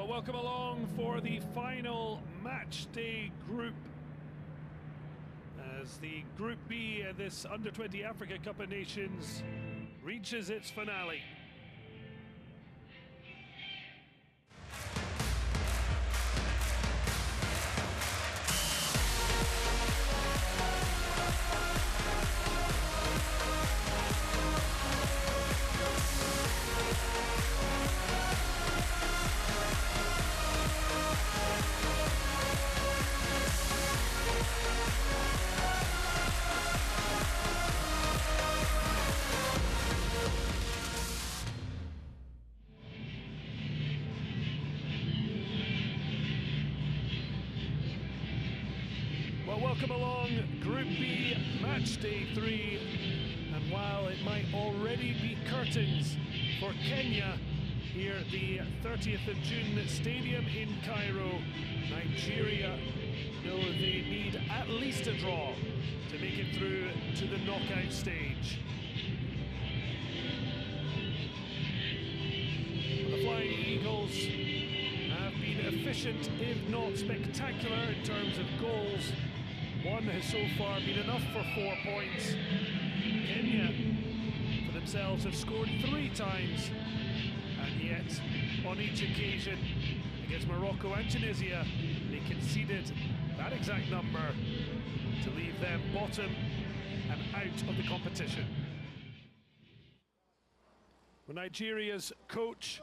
Well, welcome along for the final match day group as the Group B, this Under-20 Africa Cup of Nations, reaches its finale. Well, welcome along, Group B, match day 3, and while it might already be curtains for Kenya here at the 30th of June Stadium in Cairo, Nigeria know they need at least a draw to make it through to the knockout stage. The Flying Eagles have been efficient, if not spectacular, in terms of goals. One has so far been enough for 4 points. Kenya, for themselves, have scored 3 times, and yet, on each occasion, against Morocco and Tunisia, they conceded that exact number to leave them bottom and out of the competition. Well, Nigeria's coach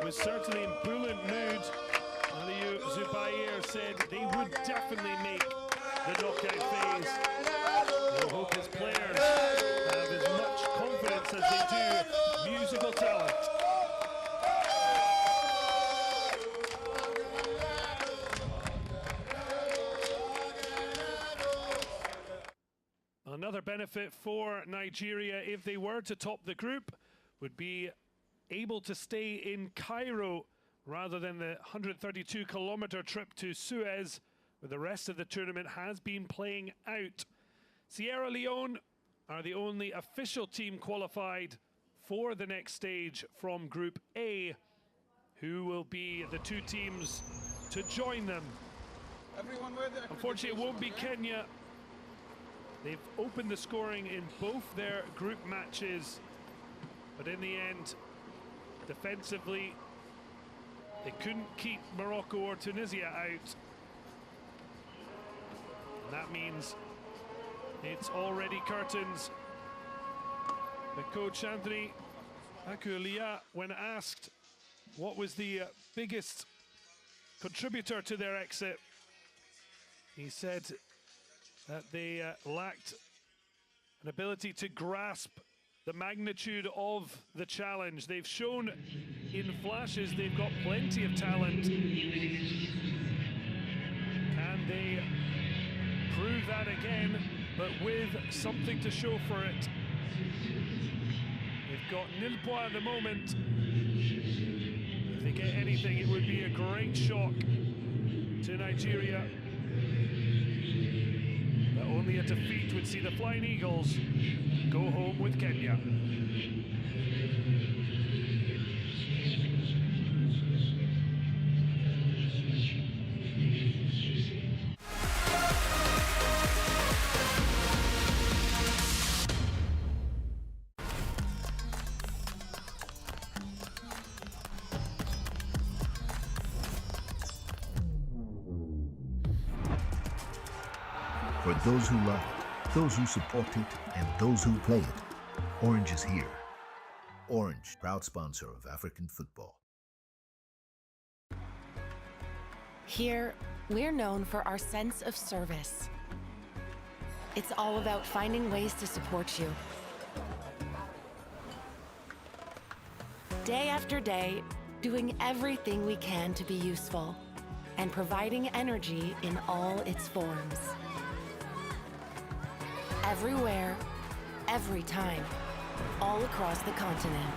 was certainly in buoyant mood. Aliyu Zubair said they would definitely make the knockout phase. He'll hope his players have as much confidence as they do musical talent. Another benefit for Nigeria, if they were to top the group, would be able to stay in Cairo rather than the 132-kilometer trip to Suez, where the rest of the tournament has been playing out. Sierra Leone are the only official team qualified for the next stage from Group A. Who will be the 2 teams to join them? Unfortunately, it won't be Kenya. They've opened the scoring in both their group matches, but in the end, defensively, they couldn't keep Morocco or Tunisia out. And that means it's already curtains. The coach Anthony Akulia, when asked what was the biggest contributor to their exit, he said that they lacked an ability to grasp the magnitude of the challenge. They've shown in flashes they've got plenty of talent. Can they prove that again, but with something to show for it? They've got nil point at the moment. If they get anything, it would be a great shock to Nigeria. But only a defeat would see the Flying Eagles go home with Kenya. For those who love it, those who support it, and those who play it, Orange is here. Orange, proud sponsor of African football. Here, we're known for our sense of service. It's all about finding ways to support you. Day after day, doing everything we can to be useful and providing energy in all its forms. Everywhere, every time, all across the continent.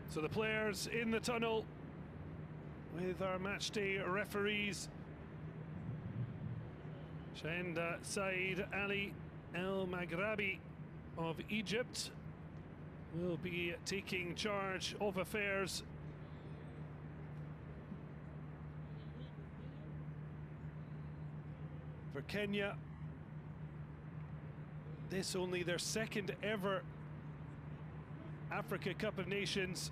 So the players in the tunnel with our matchday referees. Shahend Saeed Ali El Maghrabi of Egypt will be taking charge of affairs. For Kenya, this only their second ever Africa Cup of Nations.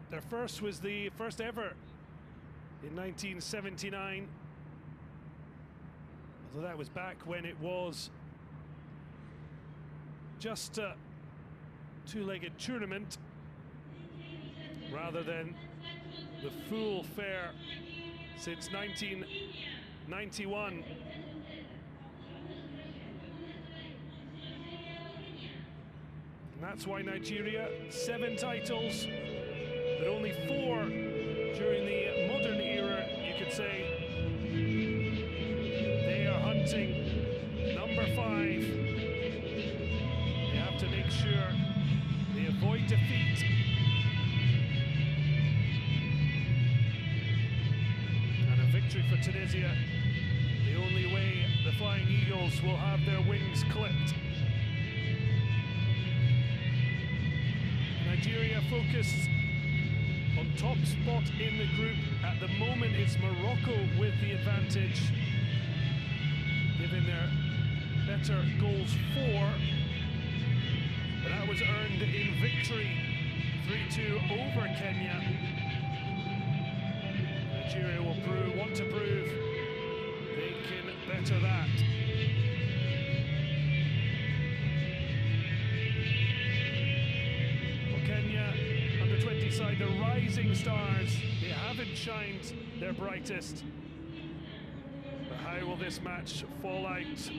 Their first was the first ever in 1979. Although that was back when it was just a two-legged tournament rather than the full fare since 1991. And that's why Nigeria, 7 titles, but only 4 during the modern era, you could say. They are hunting number 5. They have to make sure they avoid defeat. And a victory for Tunisia, the only way the Flying Eagles will have their wings clipped. Nigeria focused on top spot in the group. At the moment, it's Morocco with the advantage, given their better goals for. But that was earned in victory, 3-2 over Kenya. Nigeria will want to prove they can better that. Kenya, under-20 side, the rising stars. They haven't shined their brightest. But how will this match fall out?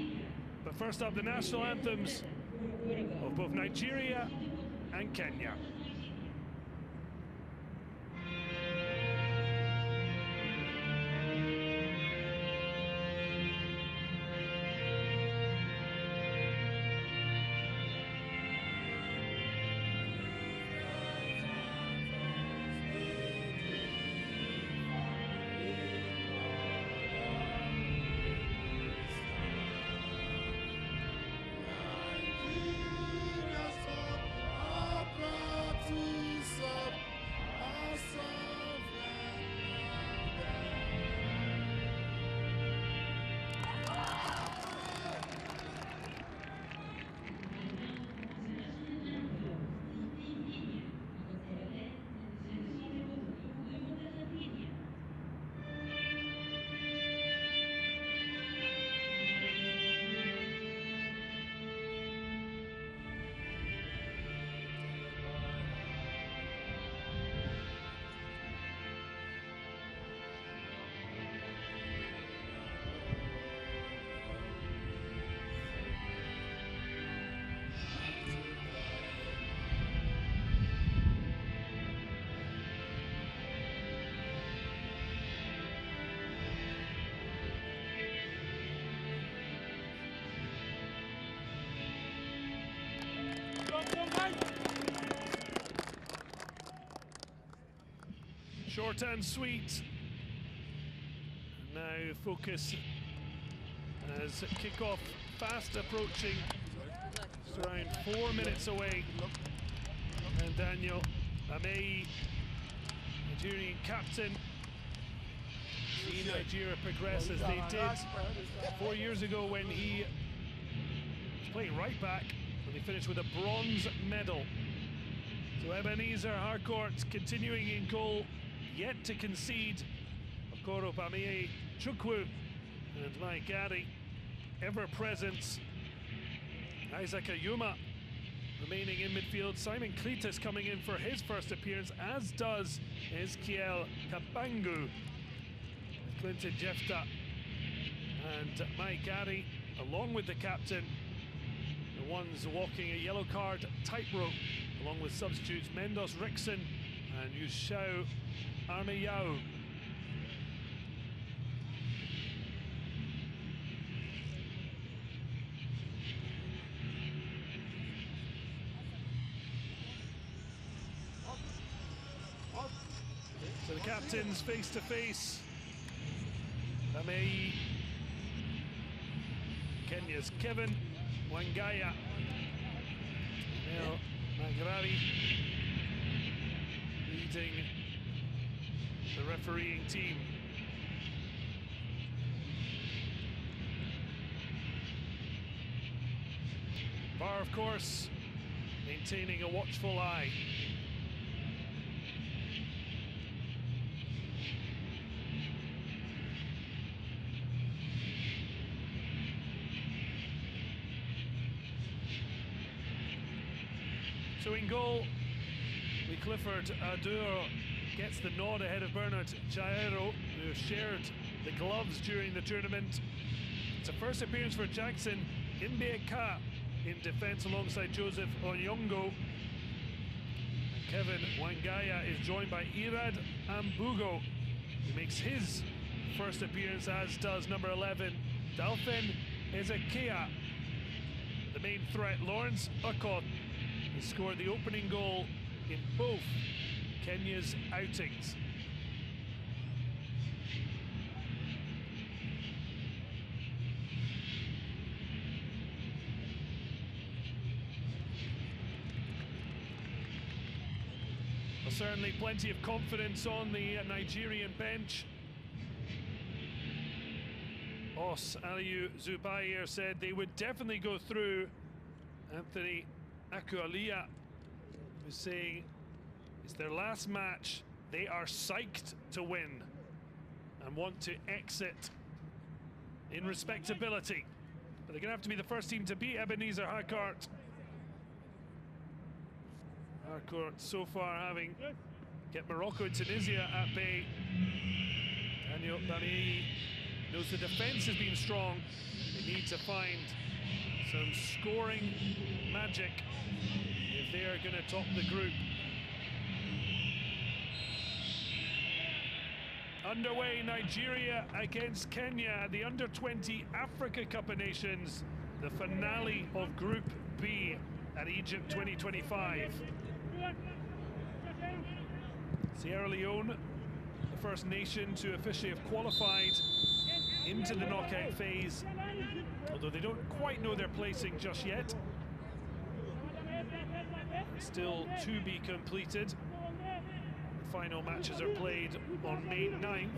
But first up, the national anthems of both Nigeria and Kenya. Short and sweet. Now focus as kickoff fast approaching. Just around 4 minutes away. And Daniel Ameyi, Nigerian captain, see Nigeria progress as they did 4 years ago when he was playing right back, when he finished with a bronze medal. So Ebenezer Harcourt continuing in goal, yet to concede. Okoro Bamie Chukwu and Mike Gaddy ever present. Isaac Ayuma remaining in midfield. Simon Cletus coming in for his first appearance, as does Ezekiel Kabangu. Clinton Jefta and Mike Gaddy, along with the captain, the ones walking a yellow card tightrope, along with substitutes Mendos Rickson and Yushao Armeyao. the captains face to face. Amei, Kenya's Kevin Wangaya, Mel Magrari leading the refereeing team. VAR, of course, maintaining a watchful eye. So in goal, Clifford Adur gets the nod ahead of Bernard Chaero, who shared the gloves during the tournament. It's a first appearance for Jackson Imbeka in defence alongside Joseph Onyongo. And Kevin Wangaya is joined by Irad Ambugo, who makes his first appearance, as does number 11, Dalphin Ezekiah. The main threat, Lawrence Okot, has scored the opening goal in both Kenya's outings. Well, certainly plenty of confidence on the Nigerian bench. Os Aliyu Zubair said they would definitely go through. Anthony Akualia was saying it's their last match. They are psyched to win and want to exit in respectability. But they're going to have to be the first team to beat Ebenezer Harcourt. Harcourt so far having kept Morocco and Tunisia at bay. Daniel Bami knows the defence has been strong. They need to find some scoring magic if they are going to top the group. Underway, Nigeria against Kenya at the Under-20 Africa Cup of Nations, the finale of Group B at Egypt 2025. Sierra Leone, the first nation to officially have qualified into the knockout phase, although they don't quite know their placing just yet. Still to be completed. The final matches are played on May 9th.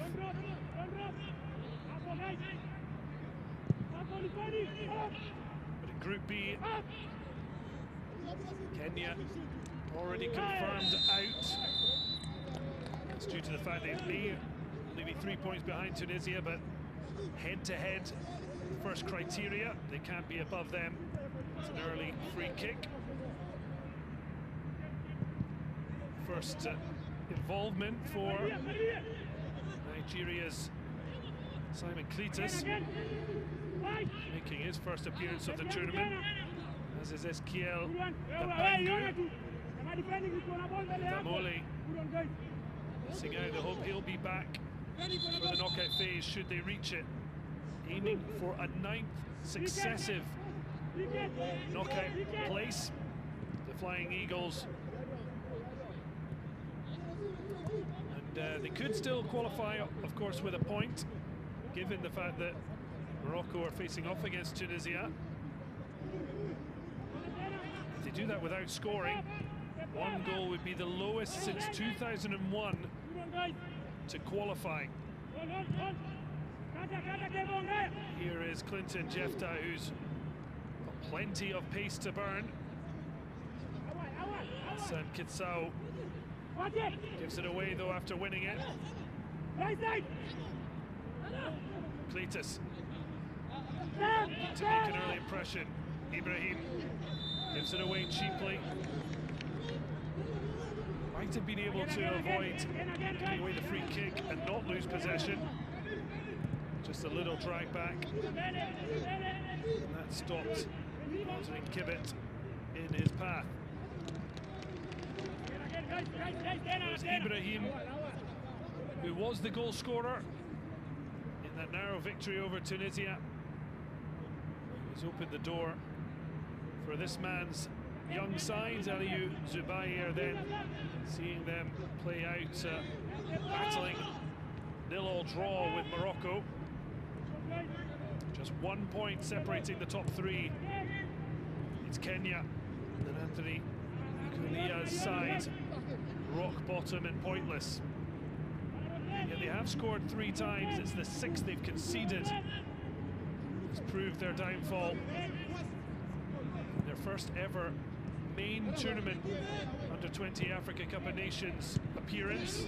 But in Group B, Kenya already confirmed out. It's due to the fact they may only be 3 points behind Tunisia, but head-to-head, first criteria, they can't be above them. It's an early free kick. First involvement for Nigeria's Simon Cletus, making his first appearance of the tournament, as is Eskiel Babangu. Damole missing out. I hope he'll be back for the knockout phase should they reach it, aiming for a 9th successive knockout place. The Flying Eagles, and they could still qualify, of course, with a point, given the fact that Morocco are facing off against Tunisia. If they do that without scoring, one goal would be the lowest since 2001 to qualify. Here is Clinton Jefta, who's got plenty of pace to burn. Hassan Kitsao gives it away though after winning it. Cletus to make an early impression. Ibrahim gives it away cheaply. Might have been able to avoid giving away the free kick and not lose possession. Just a little drag back. And that stopped Martin Kibbet in his path. There's Ibrahim, who was the goal scorer in that narrow victory over Tunisia. He's opened the door for this man's young sides. Aliou Zubair then seeing them play out, battling 0-0 draw with Morocco. Just 1 point separating the top three. It's Kenya and Anthony Akulia's side, rock bottom and pointless. Yeah, they have scored 3 times. It's the 6th they've conceded. It's proved their downfall. Their first ever main tournament under-20 Africa Cup of Nations appearance.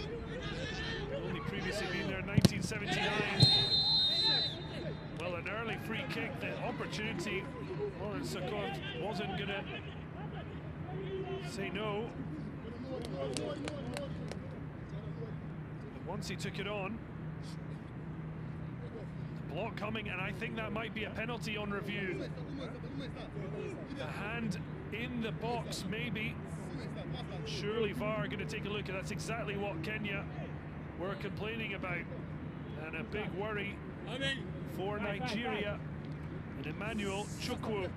Only previously been there in 1979. Well, an early free kick, the opportunity. Lawrence Sakot wasn't going to say no. But once he took it on, the block coming, and I think that might be a penalty on review. The hand in the box, maybe. Surely VAR going to take a look, and that's exactly what Kenya were complaining about. And a big worry for Nigeria and Emmanuel Chukwu.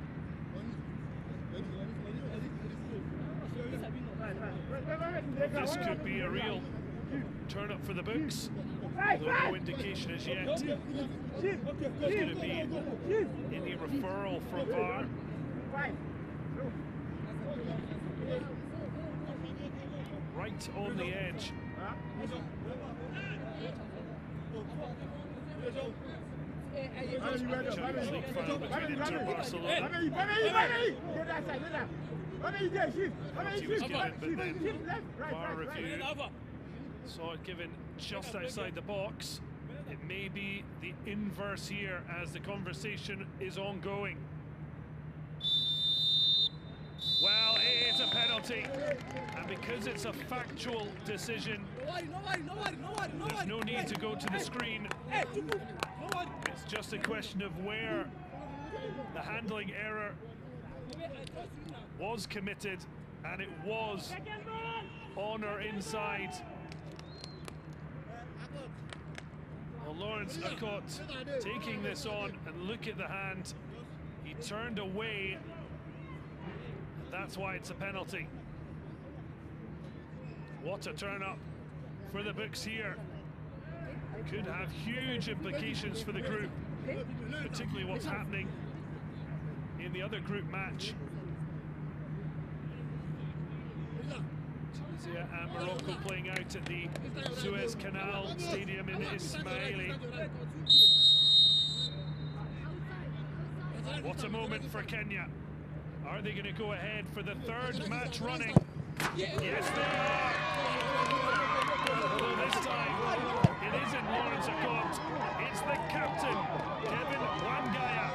This could be a real turn up for the books, although no indication as yet there's going to be any referral from VAR. Right on the edge. Champions League final between Inter and Barcelona. Penalty was given, but then VAR review saw it given just outside the box. It may be the inverse here as the conversation is ongoing. Well, it is a penalty, and because it's a factual decision, there's no need to go to the screen. It's just a question of where the handling error was committed, and it was on or inside. Well, Lawrence Akot taking this on, and look at the hand. He turned away. That's why it's a penalty. What a turn up for the books here. Could have huge implications for the group, particularly what's happening in the other group match. Tunisia and Morocco playing out at the Suez Canal Stadium in Ismaili. What a moment for Kenya. Are they going to go ahead for the 3rd match running? Yes, they are! Although this time, it isn't Lawrence Akot, it's the captain, Kevin Wangaya.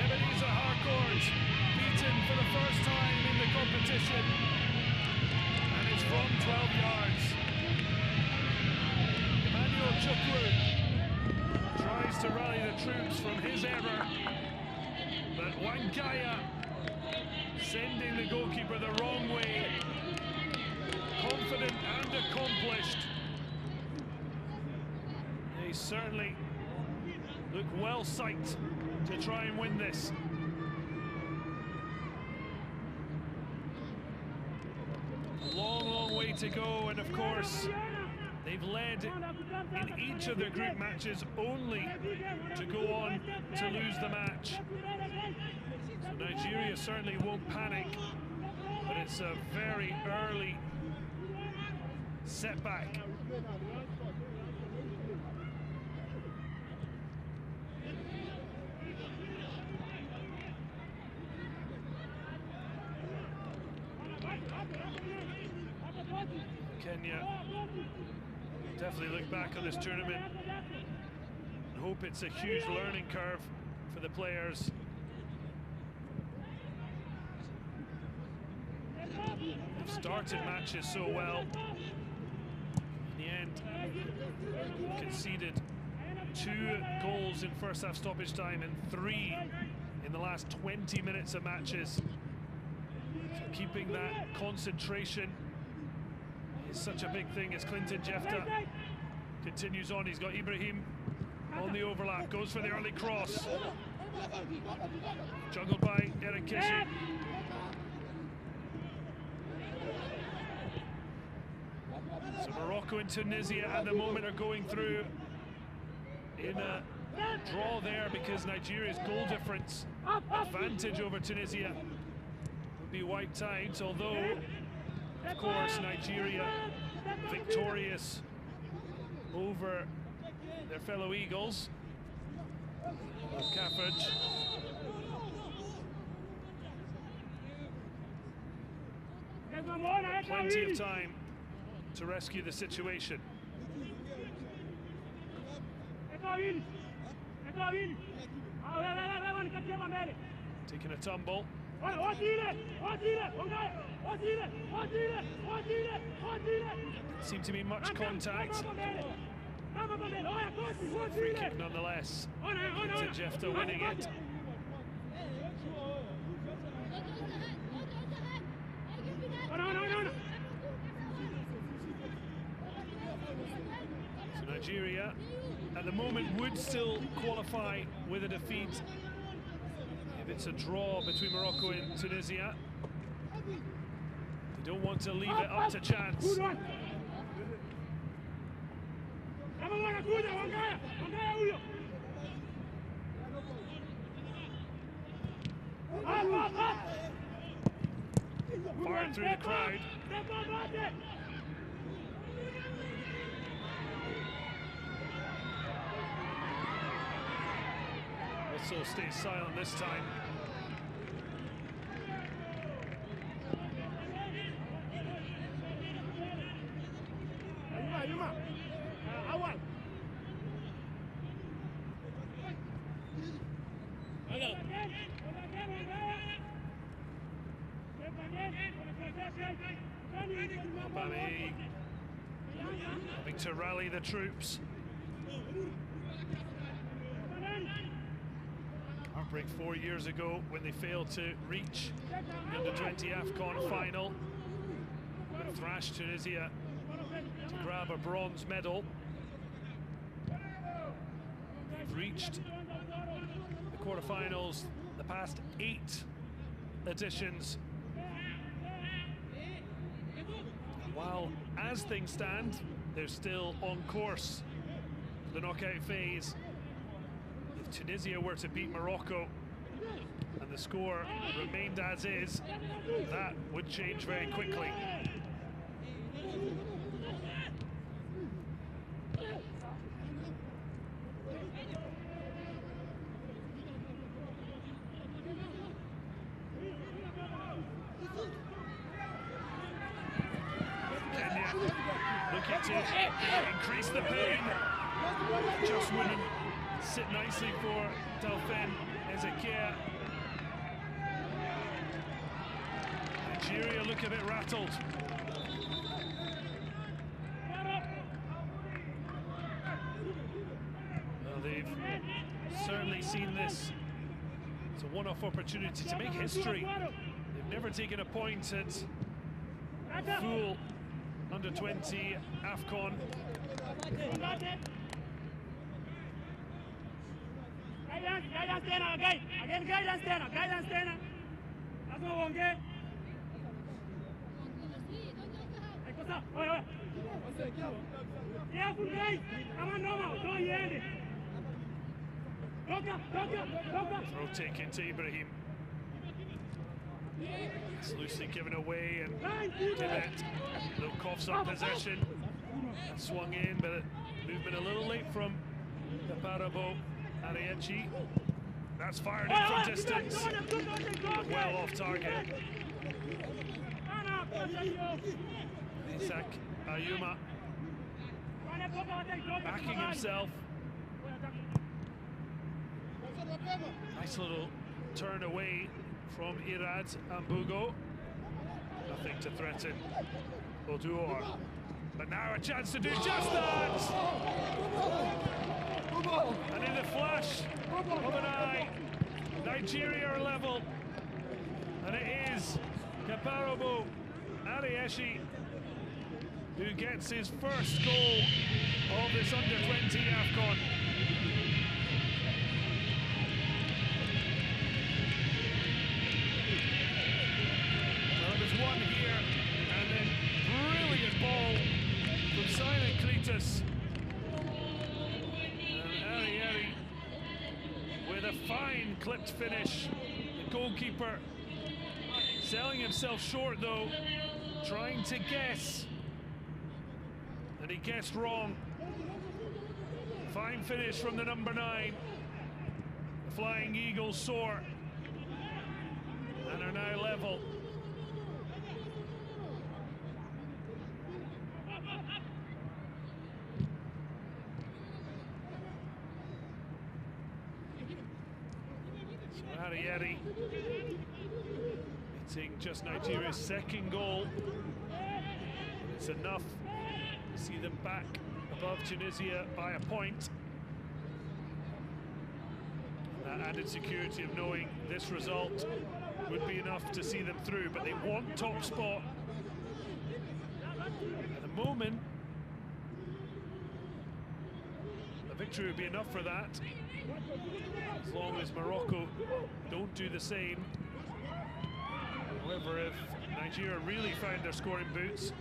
Ebenezer Harcourt beaten for the first time in the competition, and it's from 12 yards. Emmanuel Chukwu tries to rally the troops from his error, but Wangaya sending the goalkeeper the wrong way. Confident and accomplished. They certainly look well psyched to try and win this. A long, long way to go, and of course, they've led in each of their group matches only to go on to lose the match. So Nigeria certainly won't panic, but it's a very early setback. Kenya definitely look back on this tournament and hope it's a huge learning curve for the players. They've started matches so well. In the end, conceded 2 goals in first half stoppage time and 3 in the last 20 minutes of matches. So keeping that concentration is such a big thing as Clinton Jefta continues on. He's got Ibrahim on the overlap, goes for the early cross. Juggled by Eric Kishi. So Morocco and Tunisia at the moment are going through in a draw there because Nigeria's goal difference advantage over Tunisia would be wiped out, although of course Nigeria victorious over their fellow Eagles of Carthage. Plenty of time to rescue the situation. Taking a tumble. Seemed to be much contact. Free kick nonetheless. Jefta winning it. So Nigeria at the moment would still qualify with a defeat if it's a draw between Morocco and Tunisia. They don't want to leave it up to chance. Fired through the crowd. Also stays silent this time. Obame having to rally the troops. Heartbreak 4 years ago when they failed to reach the under-20 AFCON final, but thrashed Tunisia to grab a bronze medal. They've reached the quarterfinals the past 8 editions. While as things stand, they're still on course for the knockout phase. If Tunisia were to beat Morocco and the score remained as is, that would change very quickly. Looking to increase the pain, just wouldn't sit nicely for Delphin Ezekiel. Nigeria look a bit rattled. Well, they've certainly seen this as a one-off opportunity to make history. They've never taken a point at full under-20 AFCON. Throw taken to Ibrahim. It's loosely given away, and Tibet little coughs up possession. That swung in, but movement a little late from Kaparabo Ariechi. That's fired in from distance. Well off target. Isaac Ayuma backing himself. Nice little turn away from Irad Ambugo. Nothing to threaten Oduor. But now a chance to do just that! And in the flash of an eye, Nigeria are level. And it is Kaparabo Ariechi who gets his first goal of this under-20 AFCON. status. And Ari with a fine clipped finish. The goalkeeper selling himself short though, trying to guess. And he guessed wrong. Fine finish from the number 9. The Flying Eagles soar and are now level. So Arieri hitting just Nigeria's second goal. It's enough to see them back above Tunisia by a point. That added security of knowing this result would be enough to see them through, but they want top spot. At the moment, a victory would be enough for that, as long as Morocco don't do the same. However, if Nigeria really find their scoring boots,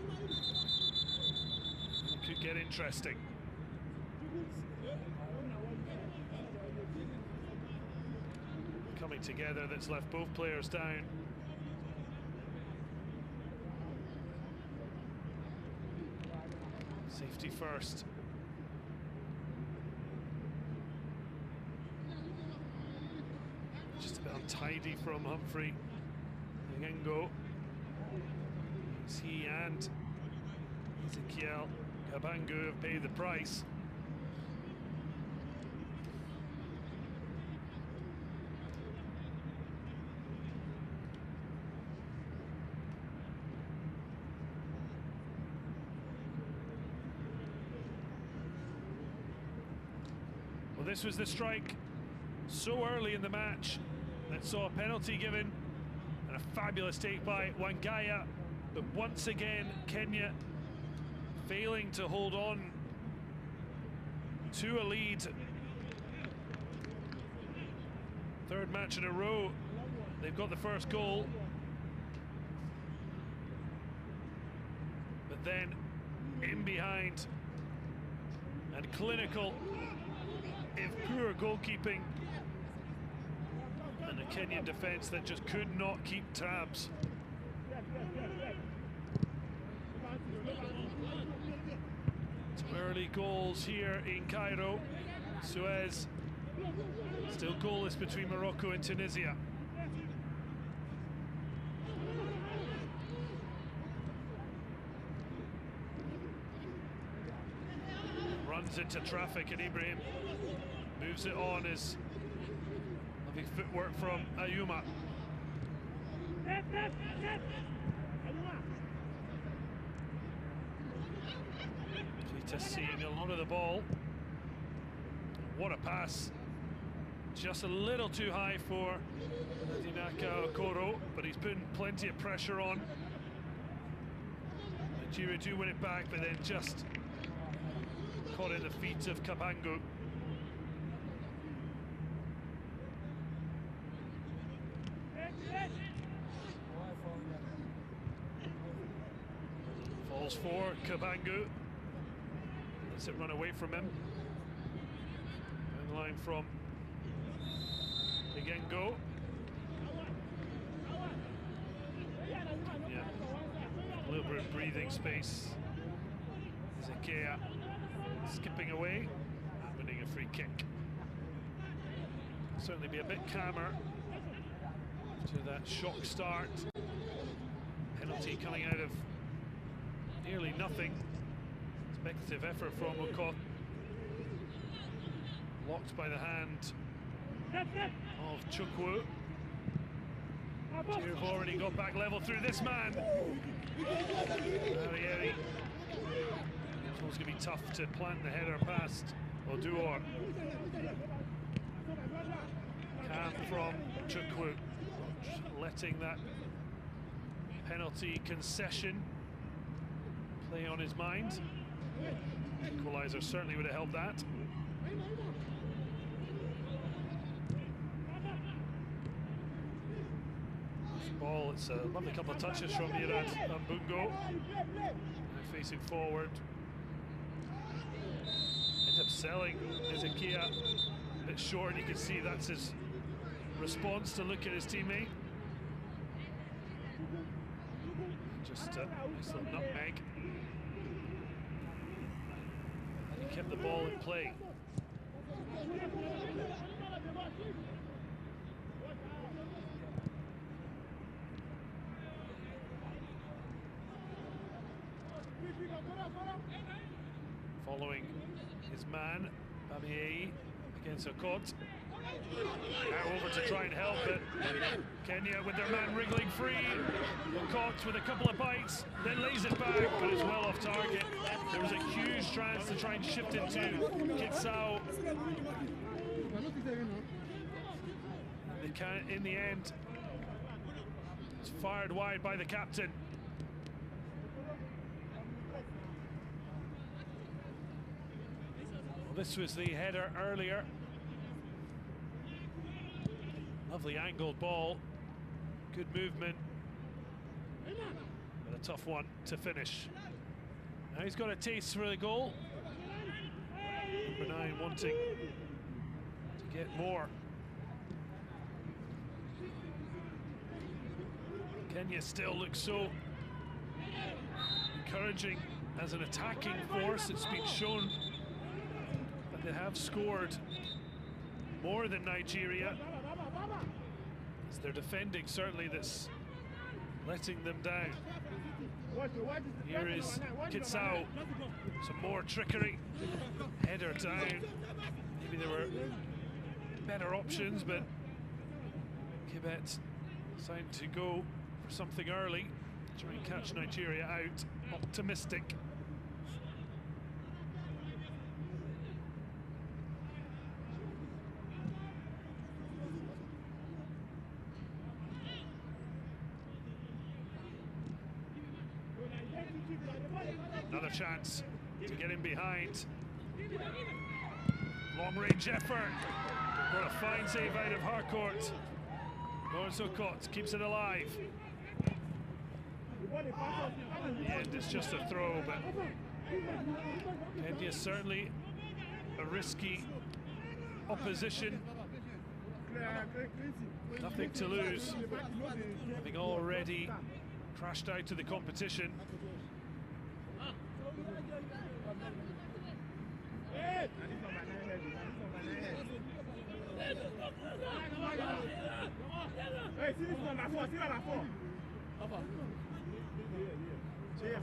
it could get interesting. Coming together that's left both players down. Safety first. Just a bit untidy from Humphrey. Ngengo. He and Ezekiel Kabangu have paid the price. Well, this was the strike so early in the match that saw a penalty given and a fabulous take by Wangaya, but once again Kenya failing to hold on to a lead. Third match in a row they've got the first goal, but then in behind and clinical, if poor goalkeeping, and a Kenyan defence that just could not keep tabs. Some early goals here in Cairo. Suez still goalless between Morocco and Tunisia. Runs into traffic and Ibrahim moves it on as lovely footwork from Ayuma. Keita seeing a lot of the ball. What a pass. Just a little too high for Dinaka Okoro, but he's putting plenty of pressure on. Nigeria do win it back, but then just caught in the feet of Kabangu. Falls for Kabangu. Lets it run away from him. And line from Ngengo. Yeah, a little bit of breathing space. Zekea skipping away and winning a free kick. Certainly be a bit calmer to that shock start. Penalty coming out of nearly nothing. Speculative effort from Okot. Blocked by the hand of Chukwu. You've already got back level through this man. Arieri. It's going to be tough to plant the header past Oduor. Calm from Chukwu, letting that penalty concession play on his mind. Equalizer certainly would have helped that. Ball, it's a lovely couple of touches from Irad Mbungo. Facing forward. selling Ezekiel a bit short, and you can see that's his response to look at his teammate. Just a nice little nutmeg. And he kept the ball in play. Following his man, Bamiei against Okot. Now over to try and help it. Kenya with their man wriggling free. Okot with a couple of bites, then lays it back, but it's well off target. There was a huge chance to try and shift it to Kitsao. In the end, it's fired wide by the captain. Well, this was the header earlier. Lovely angled ball, good movement, but a tough one to finish. Now he's got a taste for the goal. Number 9 wanting to get more. Kenya still looks so encouraging as an attacking force. It's been shown that they have scored more than Nigeria. It's their defending certainly that's letting them down. Here is Kitsao, some more trickery, header down. Maybe there were better options, but Kibet decided to go for something early, try and catch Nigeria out. Optimistic. Another chance to get in behind. Long range effort. Got a fine save out of Harcourt. Lawrence Okot keeps it alive. In the end, it's just a throw, but Kenya certainly a risky opposition. Nothing to lose, having already crashed out of the competition.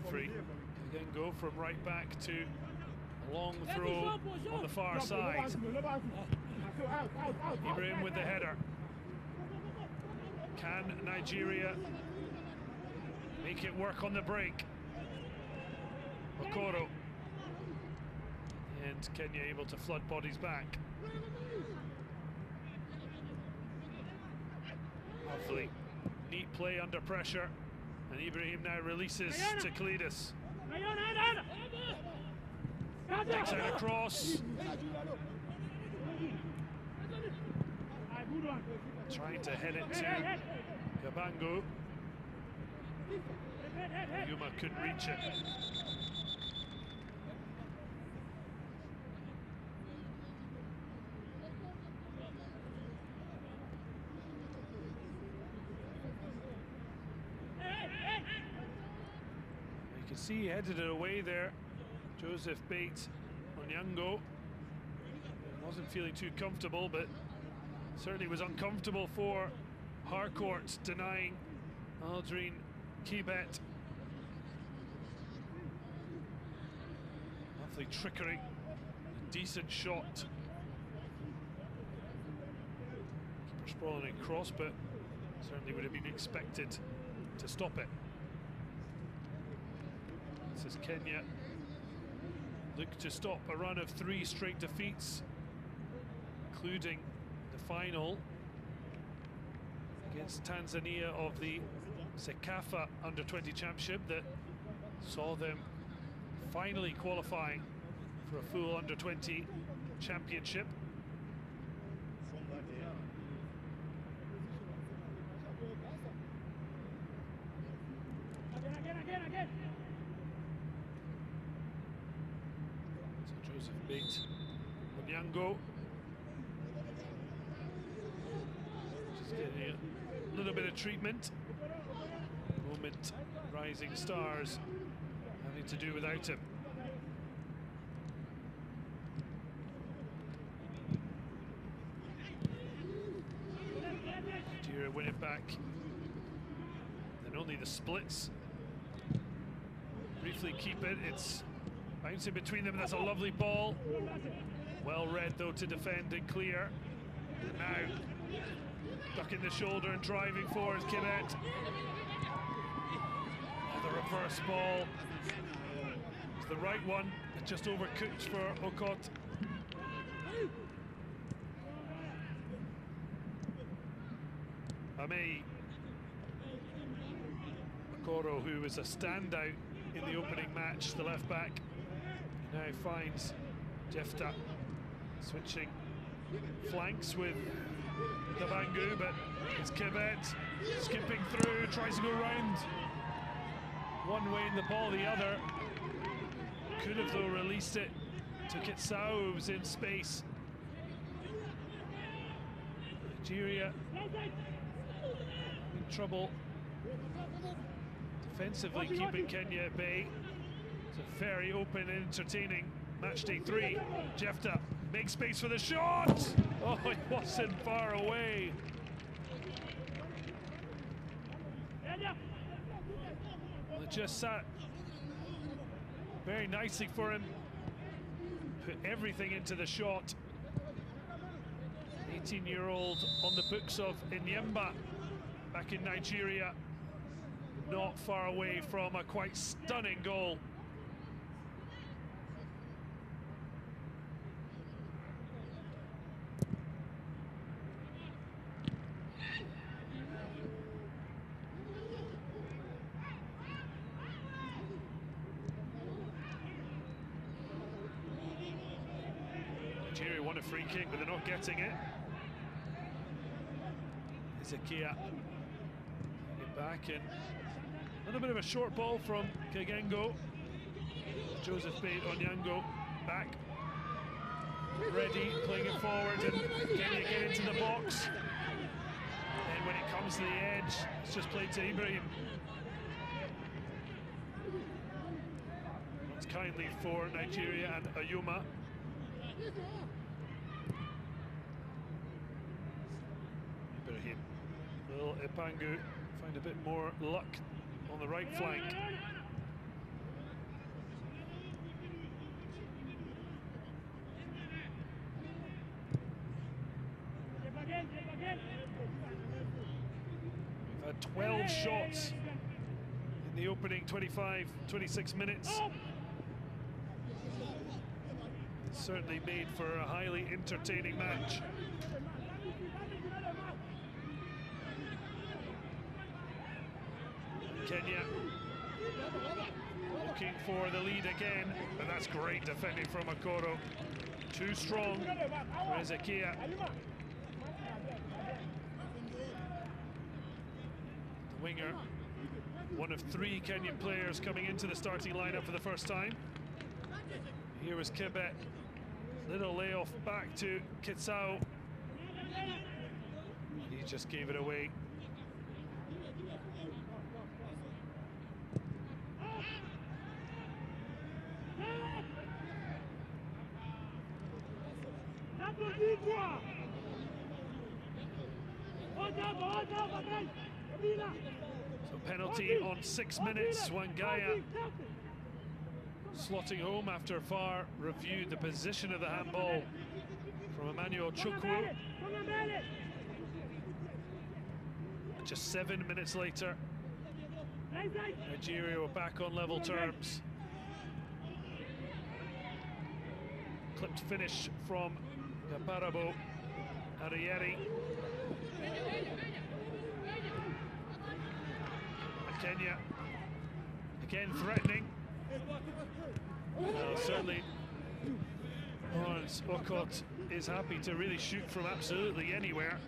Free again, go from right back to a long throw on the far side. Ibrahim with the header. Can Nigeria make it work on the break? Okoro. And Kenya able to flood bodies back. Lovely, neat play under pressure. And Ibrahim now releases to Cletus. Takes out a cross. Trying to head it to Gabango. Yuma couldn't reach it. You can see he headed it away there. Joseph Bates Onyango wasn't feeling too comfortable, but certainly was uncomfortable for Harcourt, denying Aldrin Kibet. Lovely trickery, a decent shot. Keeper sprawling across, but certainly would have been expected to stop it. This is Kenya look to stop a run of 3 straight defeats, including the final against Tanzania of the Sekafa Under-20 Championship that saw them finally qualifying for a full Under-20 championship. So Joseph Bates Onyango. Just getting a little bit of treatment. Moment, Rising Stars having to do without him. Nigeria win it back. Then only the splits. Briefly keep it. It's bouncing between them. That's a lovely ball. Well read though to defend and clear. And now ducking the shoulder and driving forward, Kibet. The reverse ball. It's the right one. It's just overcooked for Okot. Amei Okoro, who was a standout in the opening match, the left back, now finds Jefta switching flanks with Dabangu, but it's Kibet skipping through, tries to go round. One way in the ball, the other. Could have though released it to Kitsao, who was in space. Nigeria in trouble defensively, keeping Kenya at bay. It's a very open and entertaining match day 3. Jefta makes space for the shot. Oh, it wasn't far away. Well, it just sat very nicely for him. Put everything into the shot. 18-year-old on the books of Enyemba back in Nigeria. Not far away from a quite stunning goal. Nigeria won a free kick, but they're not getting it. Ezekia get back, and a little bit of a short ball from Kagengo. Joseph Bate Onyango back, ready, playing it forward, and Kenya get into the box. And when it comes to the edge, it's just played to Ibrahim. Runs kindly for Nigeria and Ayuma. Ibrahim. Will Epangu find a bit more luck on the right flank? We've had 12 shots in the opening 26 minutes. It's certainly made for a highly entertaining match. Kenya looking for the lead again, and that's great defending from Okoro. Too strong for Ezekia. The winger, one of 3 Kenyan players coming into the starting lineup for the first time. Here was Kibet. Little layoff back to Kitsao. He just gave it away. So penalty on 6 minutes. Wangaya slotting home after VAR reviewed the position of the handball from Emmanuel Chukwu. Just 7 minutes later, Nigeria were back on level terms. Clipped finish from Gabarabo Arieri. Kenya again threatening. Certainly Okot is happy to really shoot from absolutely anywhere.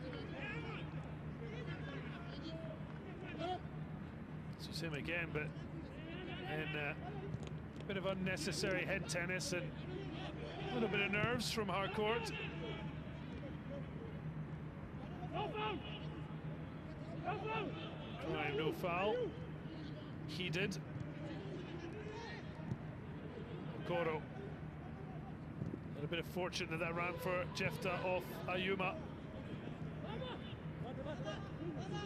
So it's him again, but a bit of unnecessary head tennis, and A little bit of nerves from Harcourt. Right, no foul. He did. Okoro. A little bit of fortune that ran for Jefta off Ayuma.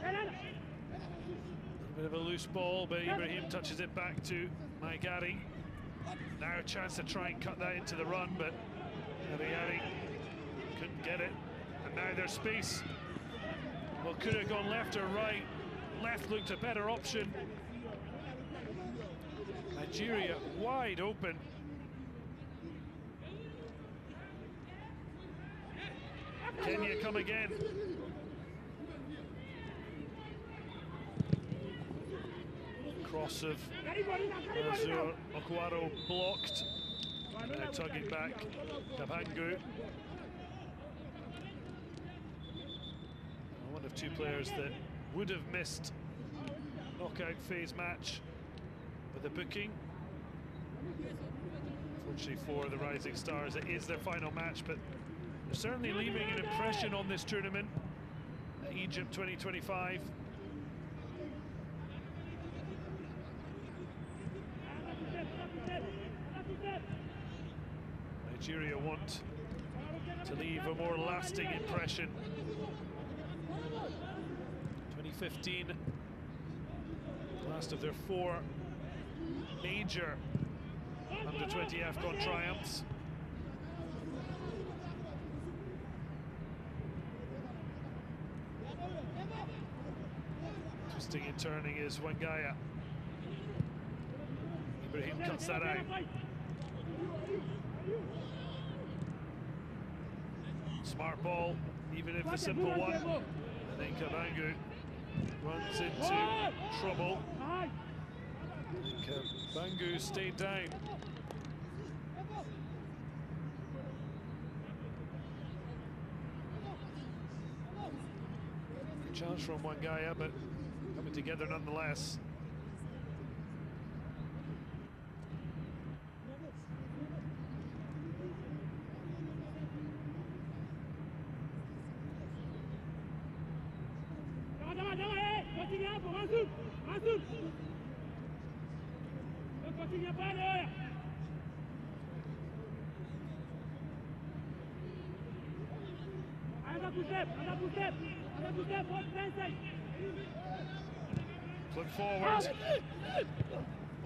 A bit of a loose ball, but Ibrahim touches it back to Maigari. Now a chance to try and cut that into the run, but Ariari couldn't get it. And now there's space. Well, could have gone left or right. Left looked a better option. Nigeria wide open. Kenya come again. Cross of Azur Okwaro blocked. Now tugging back, Kabangu. One of two players that would have missed knockout phase match with a booking. Fortunately for the Rising Stars, it is their final match, but they're certainly leaving an impression on this tournament at Egypt 2025. Nigeria want to leave a more lasting impression. 2015, last of their 4 major under-20 AFCON triumphs. Twisting and turning is Wangaya. Ibrahim cuts that out. Smart ball, even if the simple one. And then Kabangu runs into trouble. Kabangu stayed down. Challenge from Wangaya, but coming together nonetheless. Flip forward.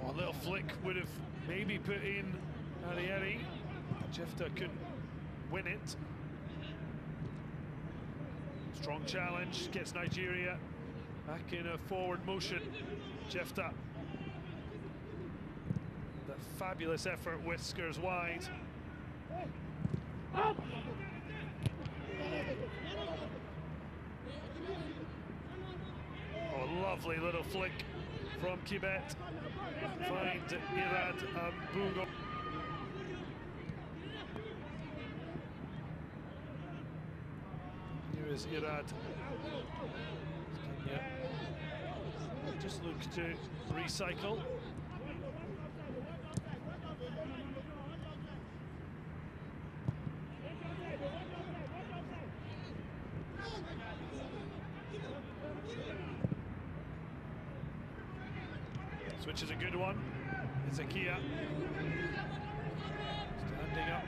Oh, a little flick would have maybe put in Arieri. Jefta couldn't win it. Strong challenge, gets Nigeria back in a forward motion. Jefta. That fabulous effort, whiskers wide. Oh, lovely little flick from Kibet. Find Irad Ambugo. Here is Irad. Yeah. Just look to recycle. Which is a good one. It's Akia standing up.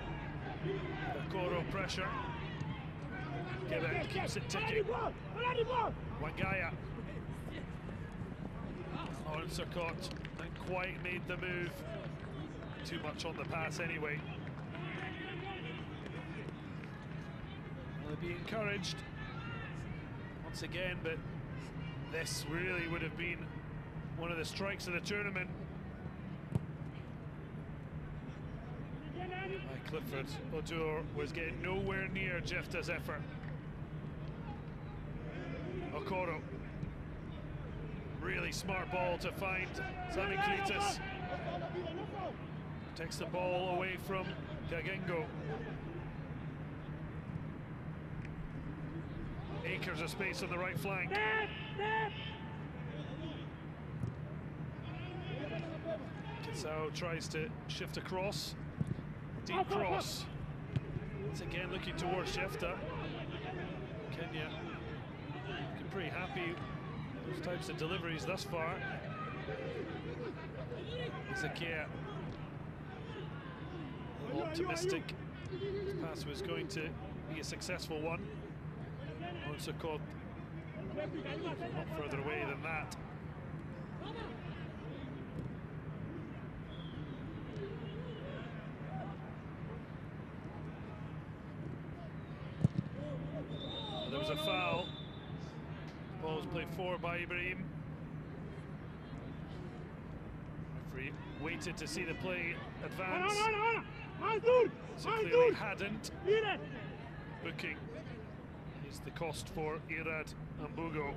Okoro pressure. Quebec keeps it ticking. Wangaya. Oh, and Sarkot hadn't quite made the move. Too much on the pass anyway. They'll be encouraged once again, but this really would have been one of the strikes of the tournament. Clifford Odur was getting nowhere near Jefta's effort. Okoro. Really smart ball to find Sami Klitis. Takes the ball away from Gagengo. Acres of space on the right flank. Kisao tries to shift across. Deep cross. It's again looking towards Shefta. Kenya looking pretty happy with those types of deliveries thus far. Ezekiel optimistic this pass was going to be a successful one. Also caught not further away than that. There was a foul. Ball was played forward by Ibrahim. Referee waited to see the play advance. So clearly hadn't. Booking is the cost for Irad Ambugo.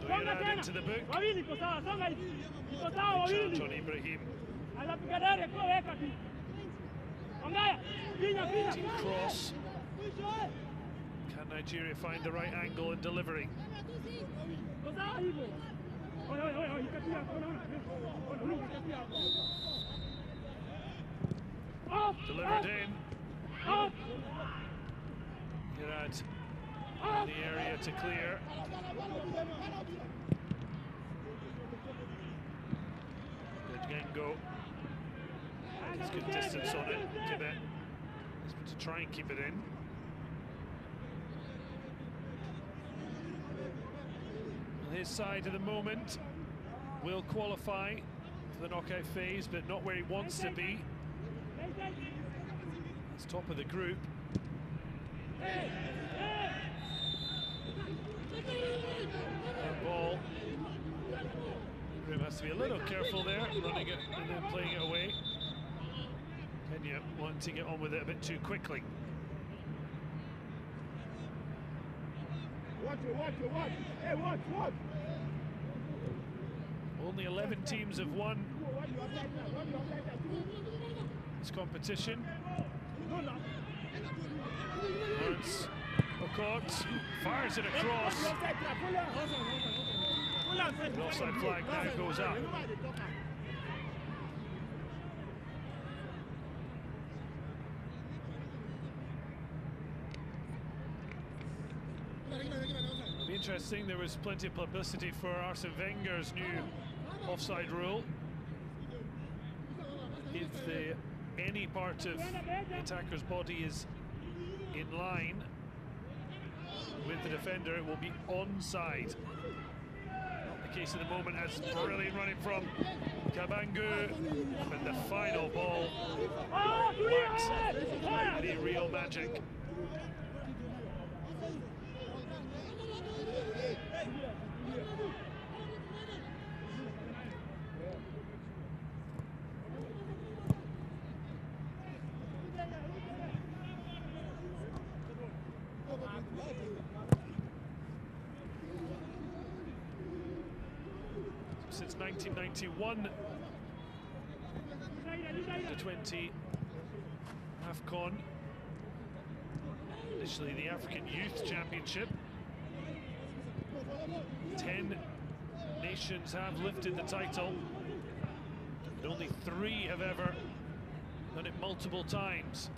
So Irad into the book. Charge on Ibrahim. Cross. Can Nigeria find the right angle in delivering? Delivered in. Irad in the area to clear. Gengo has good distance on it. Tibet is to try and keep it in. On his side at the moment will qualify for the knockout phase, but not where he wants to be. He's top of the group. And ball. Ibrahim has to be a little careful there, running it and then playing it away. Kenya wanting to get on with it a bit too quickly. Watch. Hey, watch. Only 11 teams have won this competition. Lawrence Okot fires it across. The offside flag now goes up. It'll be interesting. There was plenty of publicity for Arsene Wenger's new offside rule. If any part of the attacker's body is in line with the defender, it will be onside. Not the case at the moment, as brilliant running from Kabangu, but the final ball lacks any real magic. Since 1991, the 20 AFCON, initially the African Youth Championship. 10 nations have lifted the title, but only 3 have ever done it multiple times.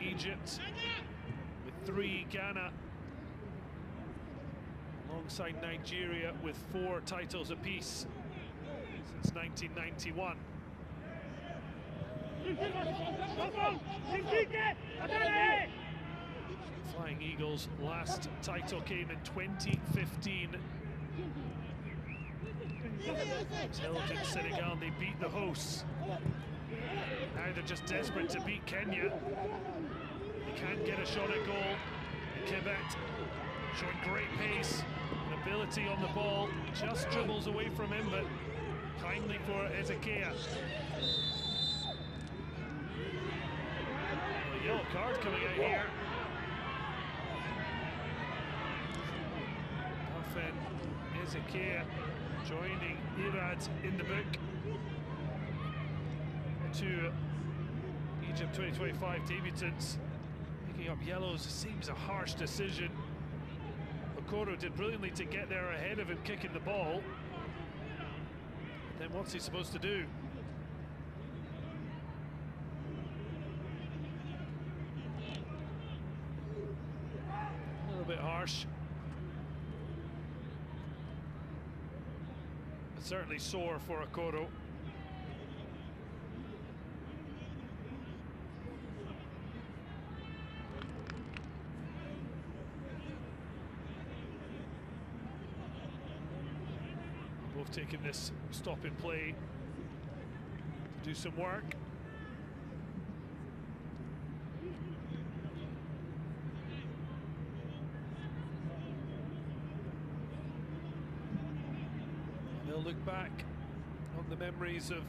Egypt with 3, Ghana alongside Nigeria with 4 titles apiece since 1991. Flying Eagles' last title came in 2015. It was held in Senegal. They beat the hosts. Now they're just desperate to beat Kenya. They can't get a shot at goal. And Quebec showing great pace and ability on the ball. Just dribbles away from him, but kindly for Ezekiel. A yellow card coming out here. Ezekiel joining Irad in the book to Egypt 2025 debutants. Picking up yellows seems a harsh decision. Okoro did brilliantly to get there ahead of him kicking the ball. Then what's he supposed to do? A little bit harsh. But certainly sore for Okoro. Both taking this stop in play to do some work. They'll look back on the memories of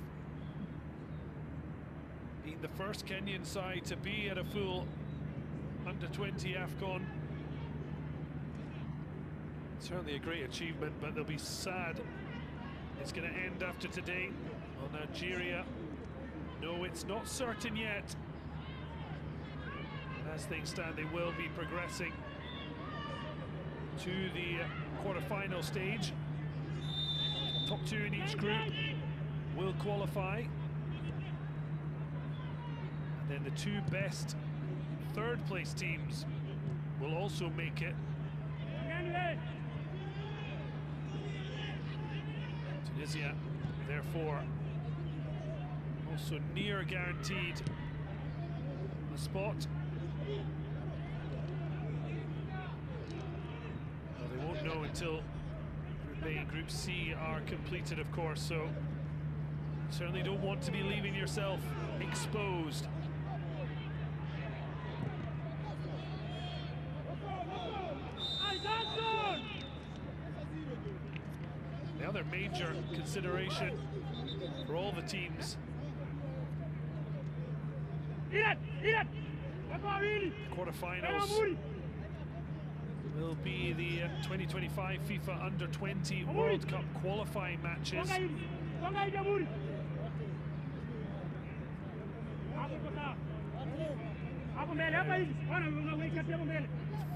being the first Kenyan side to be at a full under-20 AFCON. Certainly a great achievement, but they'll be sad it's going to end after today. Well, Nigeria, no, it's not certain yet. And as things stand, they will be progressing to the quarter-final stage. Top two in each group will qualify. And then the two best third-place teams will also make it. Tunisia, therefore, also near guaranteed a spot. Well, they won't know until Group A and Group C are completed, of course, so certainly don't want to be leaving yourself exposed. The other major consideration for all the teams, quarterfinals, will be the 2025 FIFA Under-20 World Cup qualifying matches.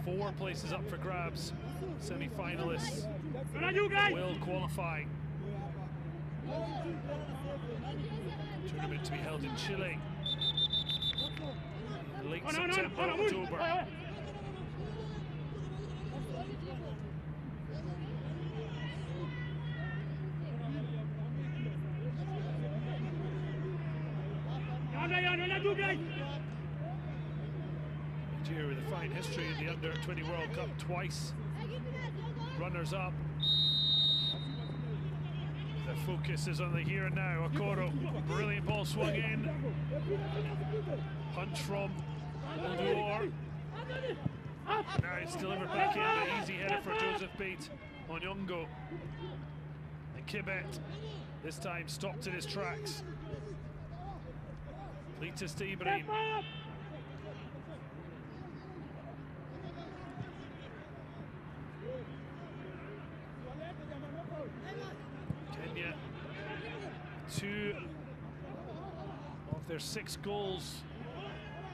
4 places up for grabs. Semi-finalists will qualify. Tournament to be held in Chile in late September, October. Nigeria with a fine history in the Under-20 World Cup twice. Runners-up. The focus is on the here and now. Okoro, brilliant ball swung in. Punch from Oduor. Now it's delivered back in. An easy header for Joseph Bate on Yongo. And Kibet, this time stopped in his tracks. Cletus to Ibrahim. Kenya, 2 of their 6 goals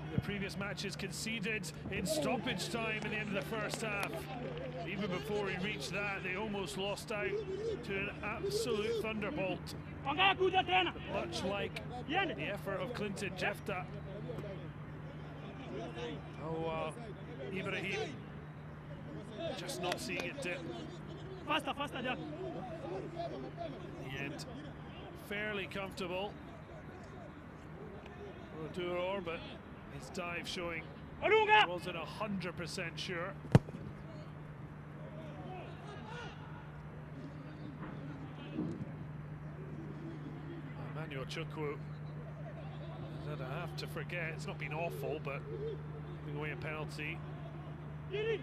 in the previous matches conceded in stoppage time at the end of the first half. Even before he reached that, they almost lost out to an absolute thunderbolt. Much like the effort of Clinton Jefta. Oh, Ibrahim just not seeing it dip. Faster, Jack. The end, fairly comfortable. Oduor, but his dive showing wasn't 100% sure. Emmanuel Chukwu had a have to forget. It's not been awful, but giving away a penalty. A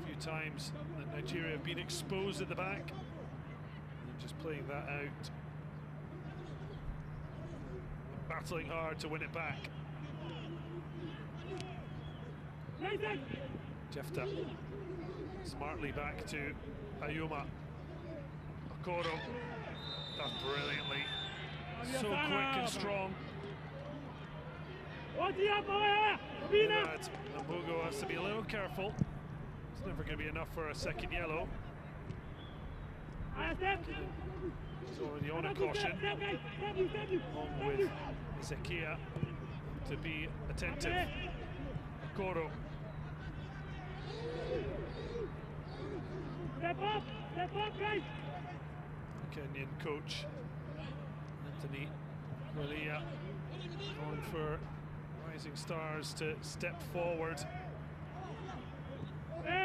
few times that Nigeria have been exposed at the back. And just playing that out. Battling hard to win it back. Jefta smartly back to Ayuma. Okoro does brilliantly. So quick and strong. Mbugo has to be a little careful. It's never going to be enough for a second yellow. He's already on a caution. Along with Ezekia to be attentive. Okoro. Step up, guys! Kenyan coach Anthony Walia calling for rising stars to step forward.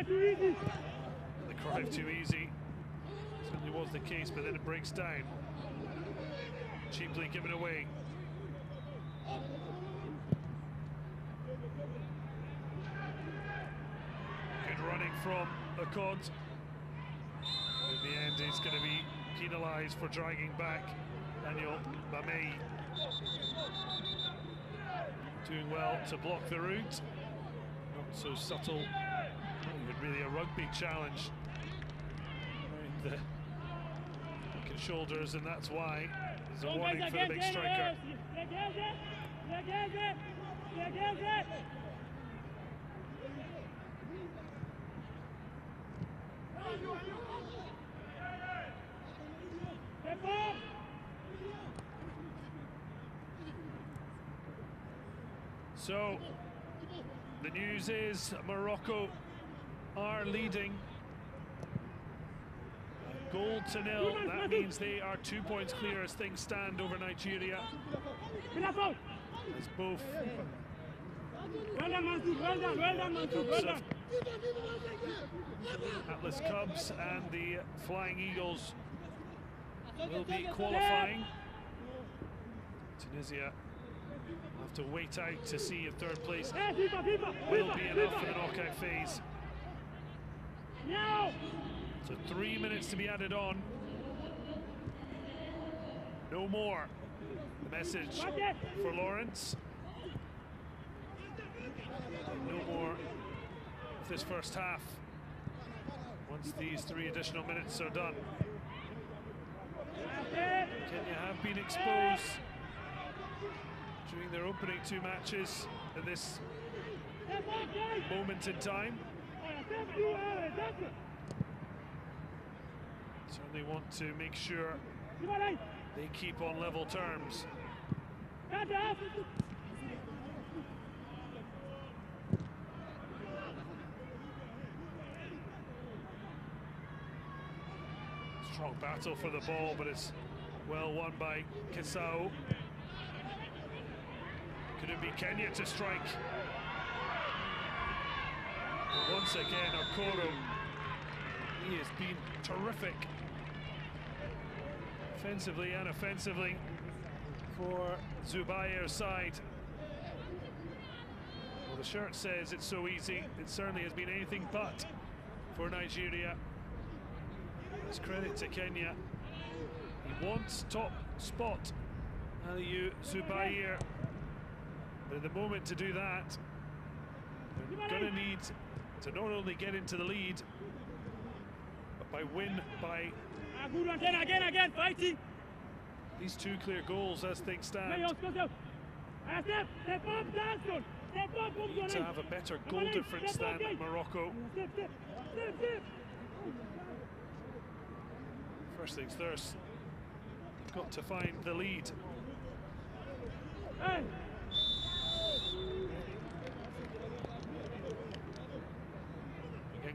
Too easy! The cry of too easy certainly was the case, but then it breaks down. Cheaply given away. Good running from Akod. In the end, he's going to be penalised for dragging back Daniel Bamei. Doing well to block the route. Not so subtle. Not even really a rugby challenge. Around the neck and shoulders, and that's why there's a warning for the big striker. So, the news is Morocco are leading. Goal to nil. That means they are 2 points clear as things stand over Nigeria. As both Atlas Cubs and the Flying Eagles will be qualifying. Tunisia have to wait out to see if third place will be enough for the knockout phase. So 3 minutes to be added on. No more. The message for Lawrence. No more of this first half once these 3 additional minutes are done. Kenya have been exposed during their opening 2 matches at this moment in time. Certainly want to make sure they keep on level terms. Strong battle for the ball, but it's well won by Kisao. Could it be Kenya to strike? But once again, Okoro, he has been terrific, offensively and offensively, for Zubair's side. Well, the shirt says it's so easy. It certainly has been anything but for Nigeria. It's credit to Kenya. He wants top spot, Aliou Zubair. But at the moment to do that, they're going to need to not only get into the lead, but by win by Again, fighting. these 2 clear goals as things stand. Need to have a better goal difference than Morocco. First things first, they've got to find the lead.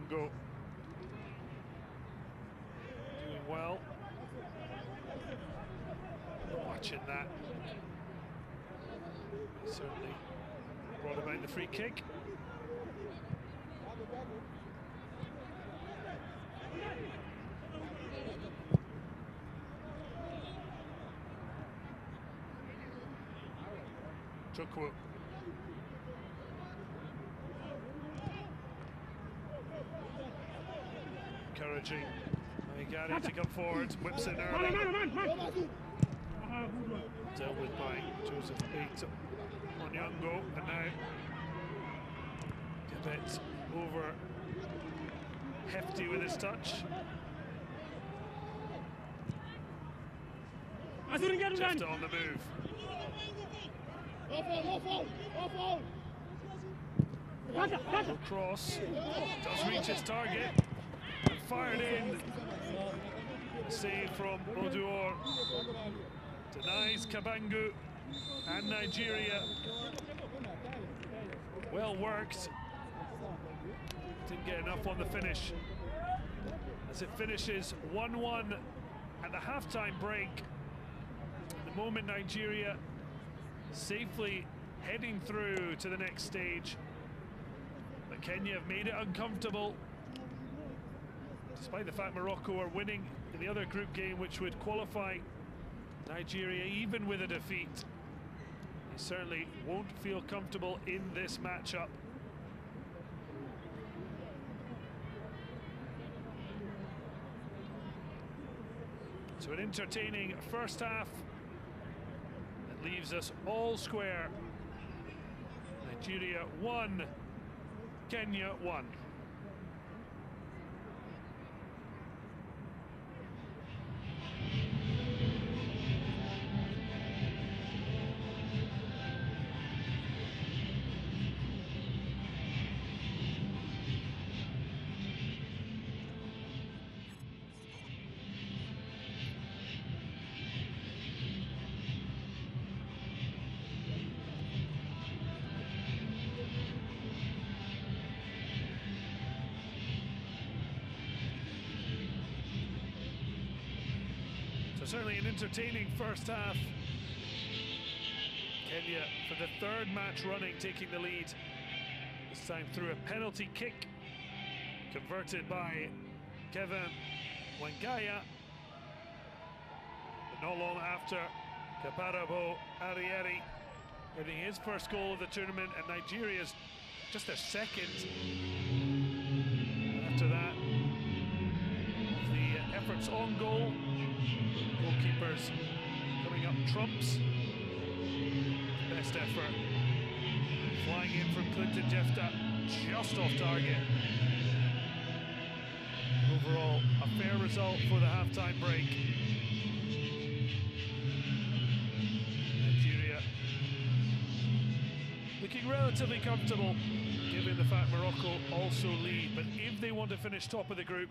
Go. Doing well. Watching that. Certainly brought about the free kick. Chukwu. Encouraging Gary to come forward, whips in early. Dealt with by Joseph Bate on Onyango, and now a bit over hefty with his touch. Jefta on the move. Low cross, does reach its target, and fired in. A save from Oduor. Denies Kabangu and Nigeria. Well worked. Didn't get enough on the finish. As it finishes 1-1 at the halftime break. At the moment, Nigeria safely heading through to the next stage. But Kenya have made it uncomfortable, despite the fact Morocco are winning in the other group game, which would qualify Nigeria even with a defeat. They certainly won't feel comfortable in this matchup. So an entertaining first half that leaves us all square. Nigeria 1, Kenya 1. Certainly an entertaining first half. Kenya, for the third match running, taking the lead. This time through a penalty kick, converted by Kevin Wangaya. But not long after, Kaparabo Arieri getting his first goal of the tournament, and Nigeria's just their second. After that, the efforts on goal. Goalkeepers coming up trumps. Best effort. Flying in from Clinton Jefta, just off target. Overall, a fair result for the halftime break. Nigeria looking relatively comfortable, given the fact Morocco also lead. But if they want to finish top of the group,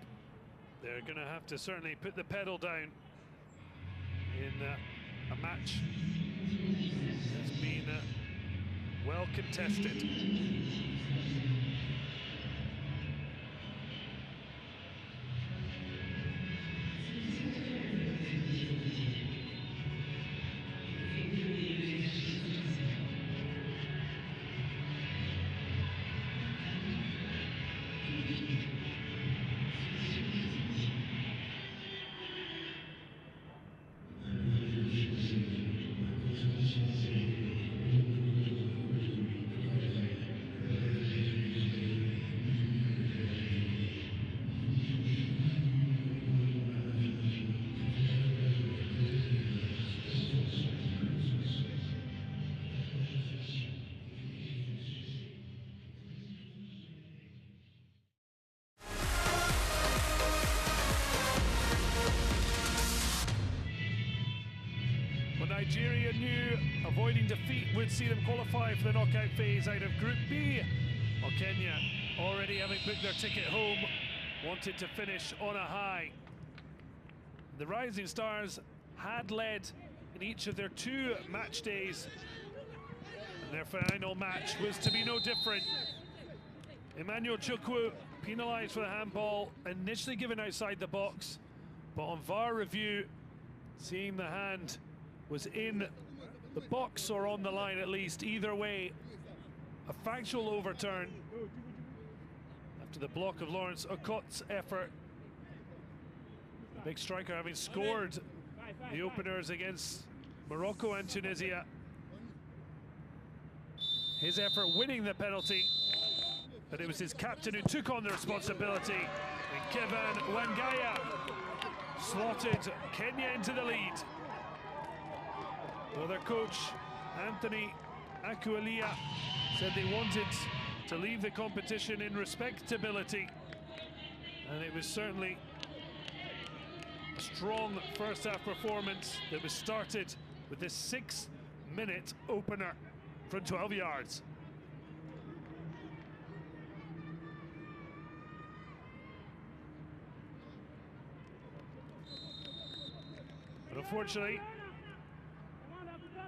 they're going to have to certainly put the pedal down in a match that's been well contested. Nigeria knew avoiding defeat would see them qualify for the knockout phase out of Group B. While Kenya, already having booked their ticket home, wanted to finish on a high. The Rising Stars had led in each of their 2 match days, and their final match was to be no different. Emmanuel Chukwu penalised for the handball, initially given outside the box, but on VAR review, seeing the hand was in the box or on the line at least, either way, a factual overturn after the block of Lawrence Okot's effort. The big striker having scored the openers against Morocco and Tunisia. His effort winning the penalty, but it was his captain who took on the responsibility, and Kevin Wangaya slotted Kenya into the lead. Well, their coach, Anthony Akualia, said they wanted to leave the competition in respectability, and it was certainly strong first half performance that was started with this 6-minute opener from 12 yards. But unfortunately,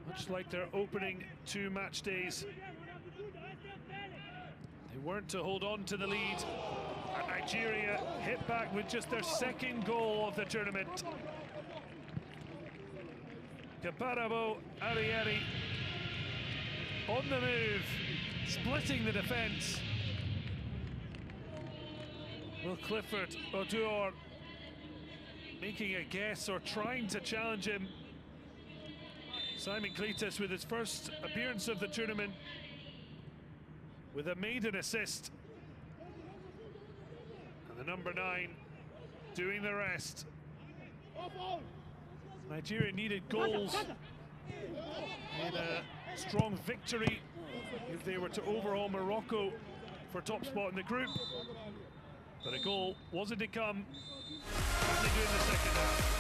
much like their opening 2 match days, they weren't to hold on to the lead, and Nigeria hit back with just their 2nd goal of the tournament. Kaparabo Arieri on the move, splitting the defence. Will Clifford Oduor making a guess or trying to challenge him. Simon Cletus with his first appearance of the tournament with a maiden assist. And the number 9 doing the rest. Nigeria needed goals in a strong victory if they were to overhaul Morocco for top spot in the group. But a goal wasn't to come. What they do in the second half.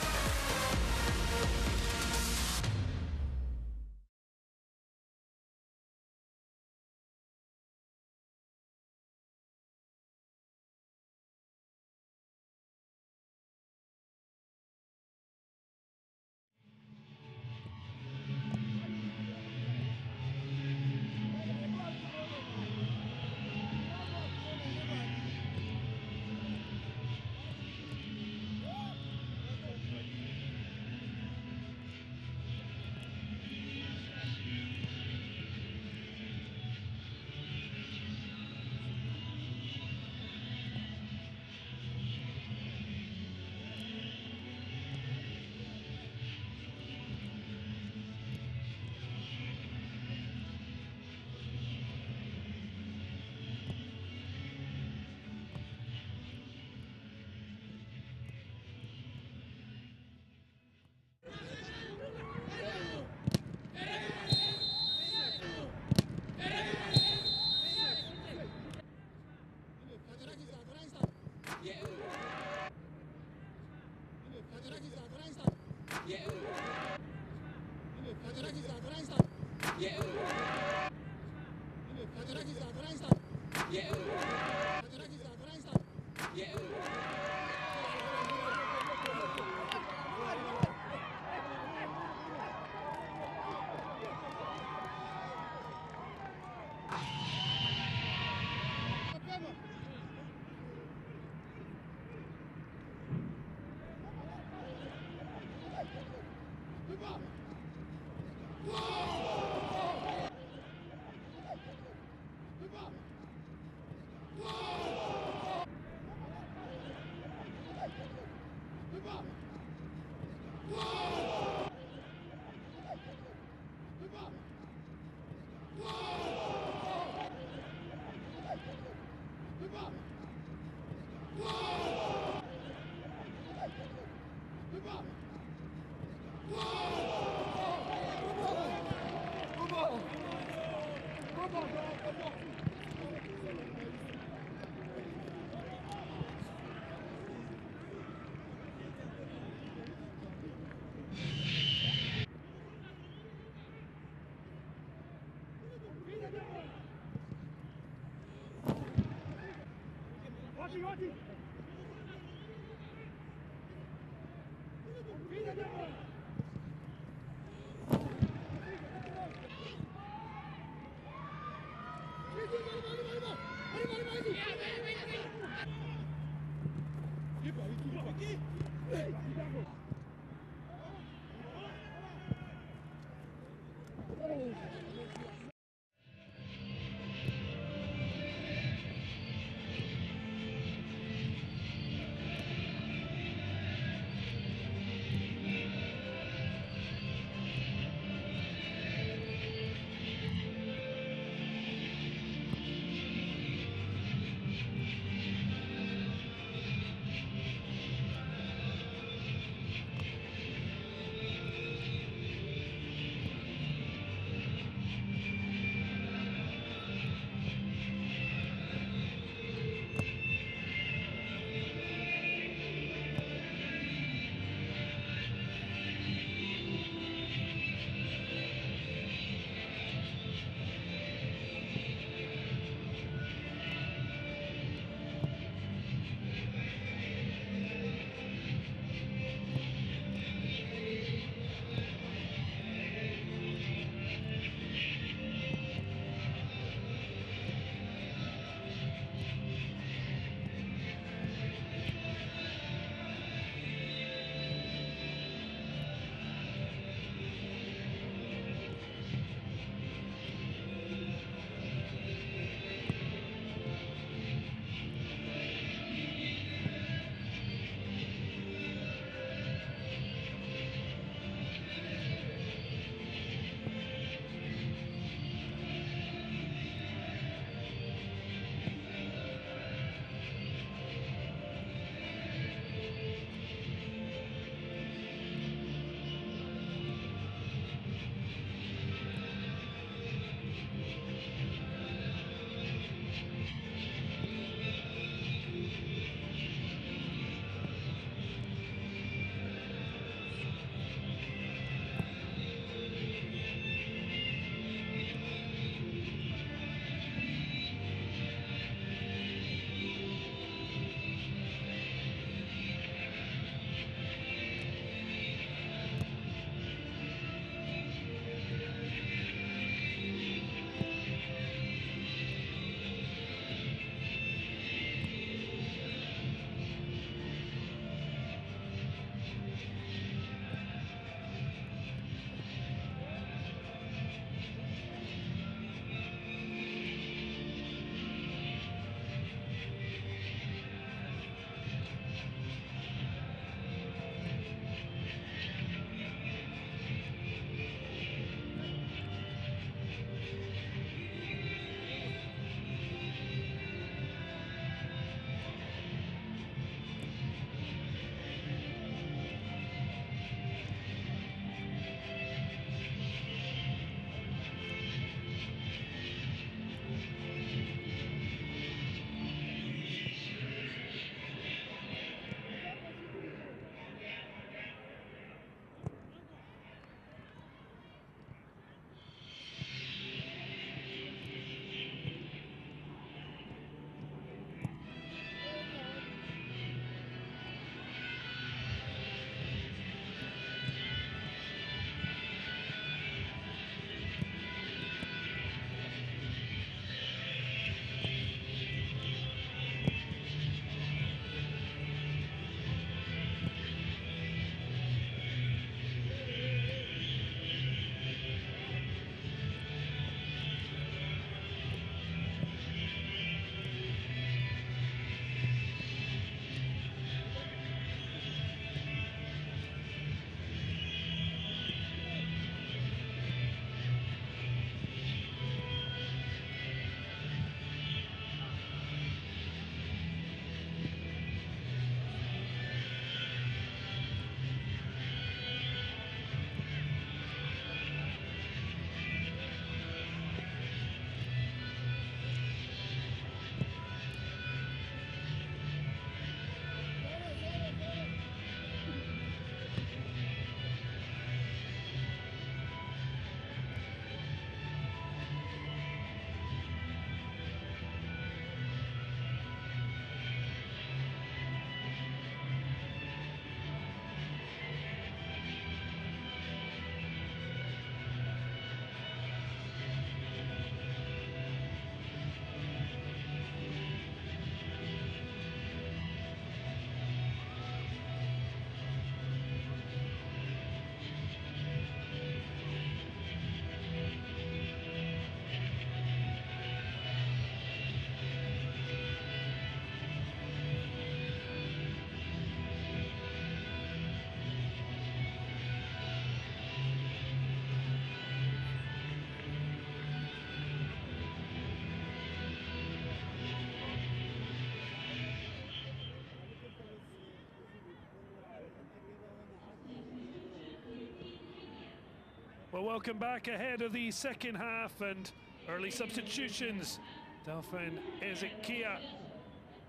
Well, welcome back ahead of the second half and early substitutions. Delphin Ezekiel,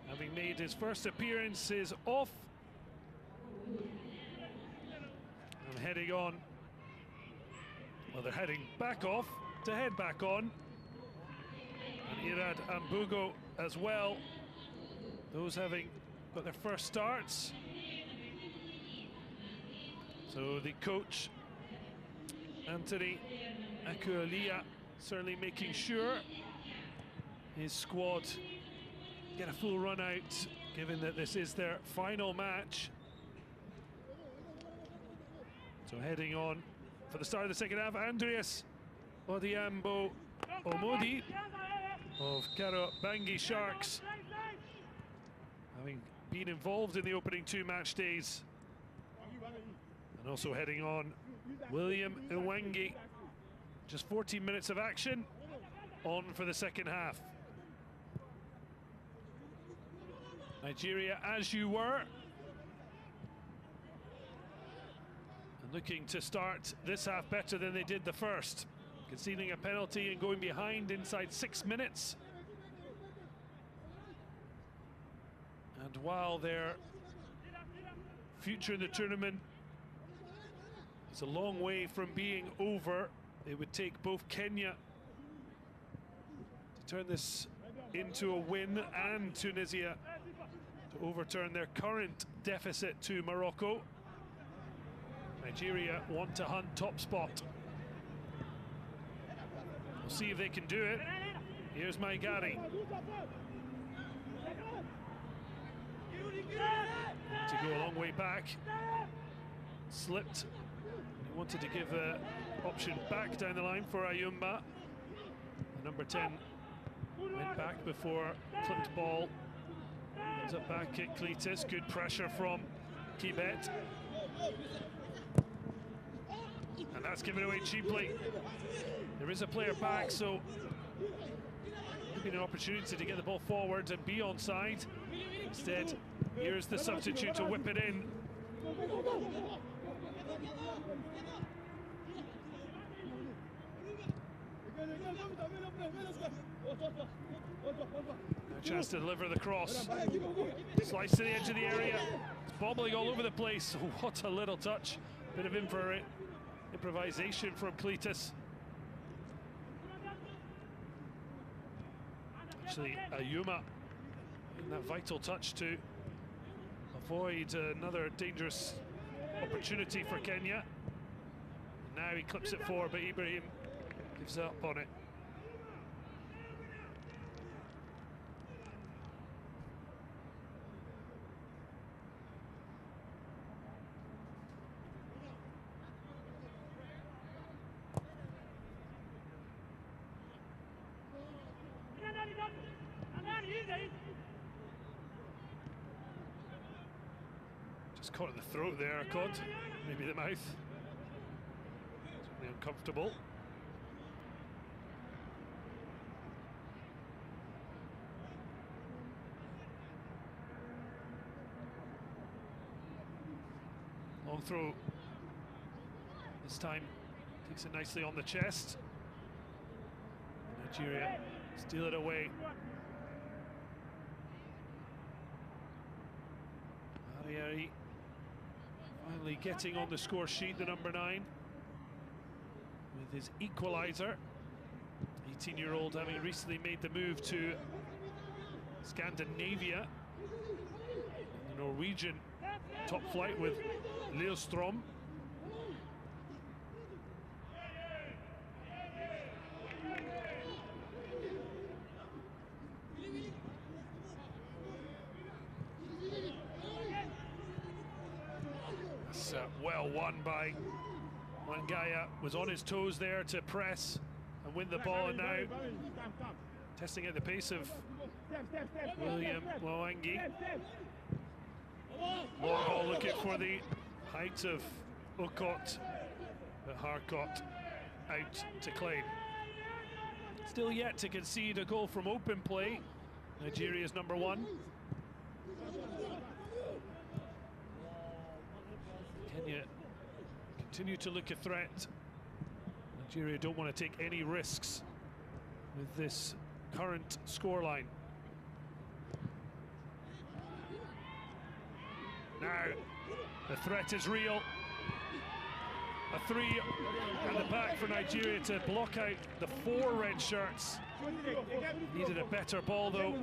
having made his first appearance, is off. And heading on. Well, they're heading back off to head back on. And Irad Ambugo as well. Those having got their first starts. So the coach, Anthony Akulia, certainly making sure his squad get a full run out, given that this is their final match. So heading on for the start of the second half, Andreas Odiambo Omodi of Karabangi Sharks, having been involved in the opening 2 match days. And also heading on, William Iwangi. Just 14 minutes of action on for the second half. Nigeria, as you were, and looking to start this half better than they did the first, conceding a penalty and going behind inside 6 minutes. And while their future in the tournament is a long way from being over, it would take both Kenya to turn this into a win and Tunisia to overturn their current deficit to Morocco. Nigeria want to hunt top spot. We'll see if they can do it. Here's Maigari. To go a long way back. Slipped. He wanted to give an option back down the line for Ayumba. The number 10 went back before clipped ball. Ends up back at Cletus. Good pressure from Kibet. And that's given away cheaply. There is a player back, so could be an opportunity to get the ball forward and be onside. Instead, here's the substitute to whip it in. No chance to deliver the cross. Slice to the edge of the area. It's bobbling all over the place. What a little touch. Bit of improvisation from Cletus. Actually, Ayuma in that vital touch to avoid another dangerous opportunity for Kenya. Now he clips it forward, but Ibrahim gives up on it. Just caught in the throat there, Cod. Maybe the mouth. Certainly uncomfortable. Long throw. This time takes it nicely on the chest. Nigeria steal it away. Ariari finally getting on the score sheet, the number 9, with his equalizer. 18-year-old having recently made the move to Scandinavia, the Norwegian top flight with Lillestrøm. Well won by Wangaya, was on his toes there to press and win the ball, and now testing at the pace of William Mwangi. Long ball looking for the height of Okot, but Harcourt out to claim. Still yet to concede a goal from open play. Nigeria's number 1. Kenya continue to look a threat. Nigeria don't want to take any risks with this current scoreline. Now, the threat is real. A 3 and the back for Nigeria to block out the 4 red shirts. Needed a better ball though.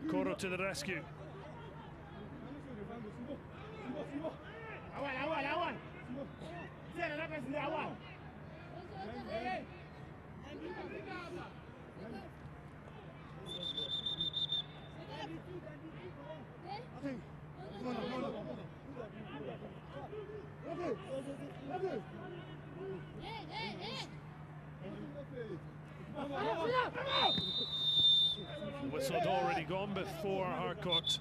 Koro to the rescue. The whistle had already gone before Harcourt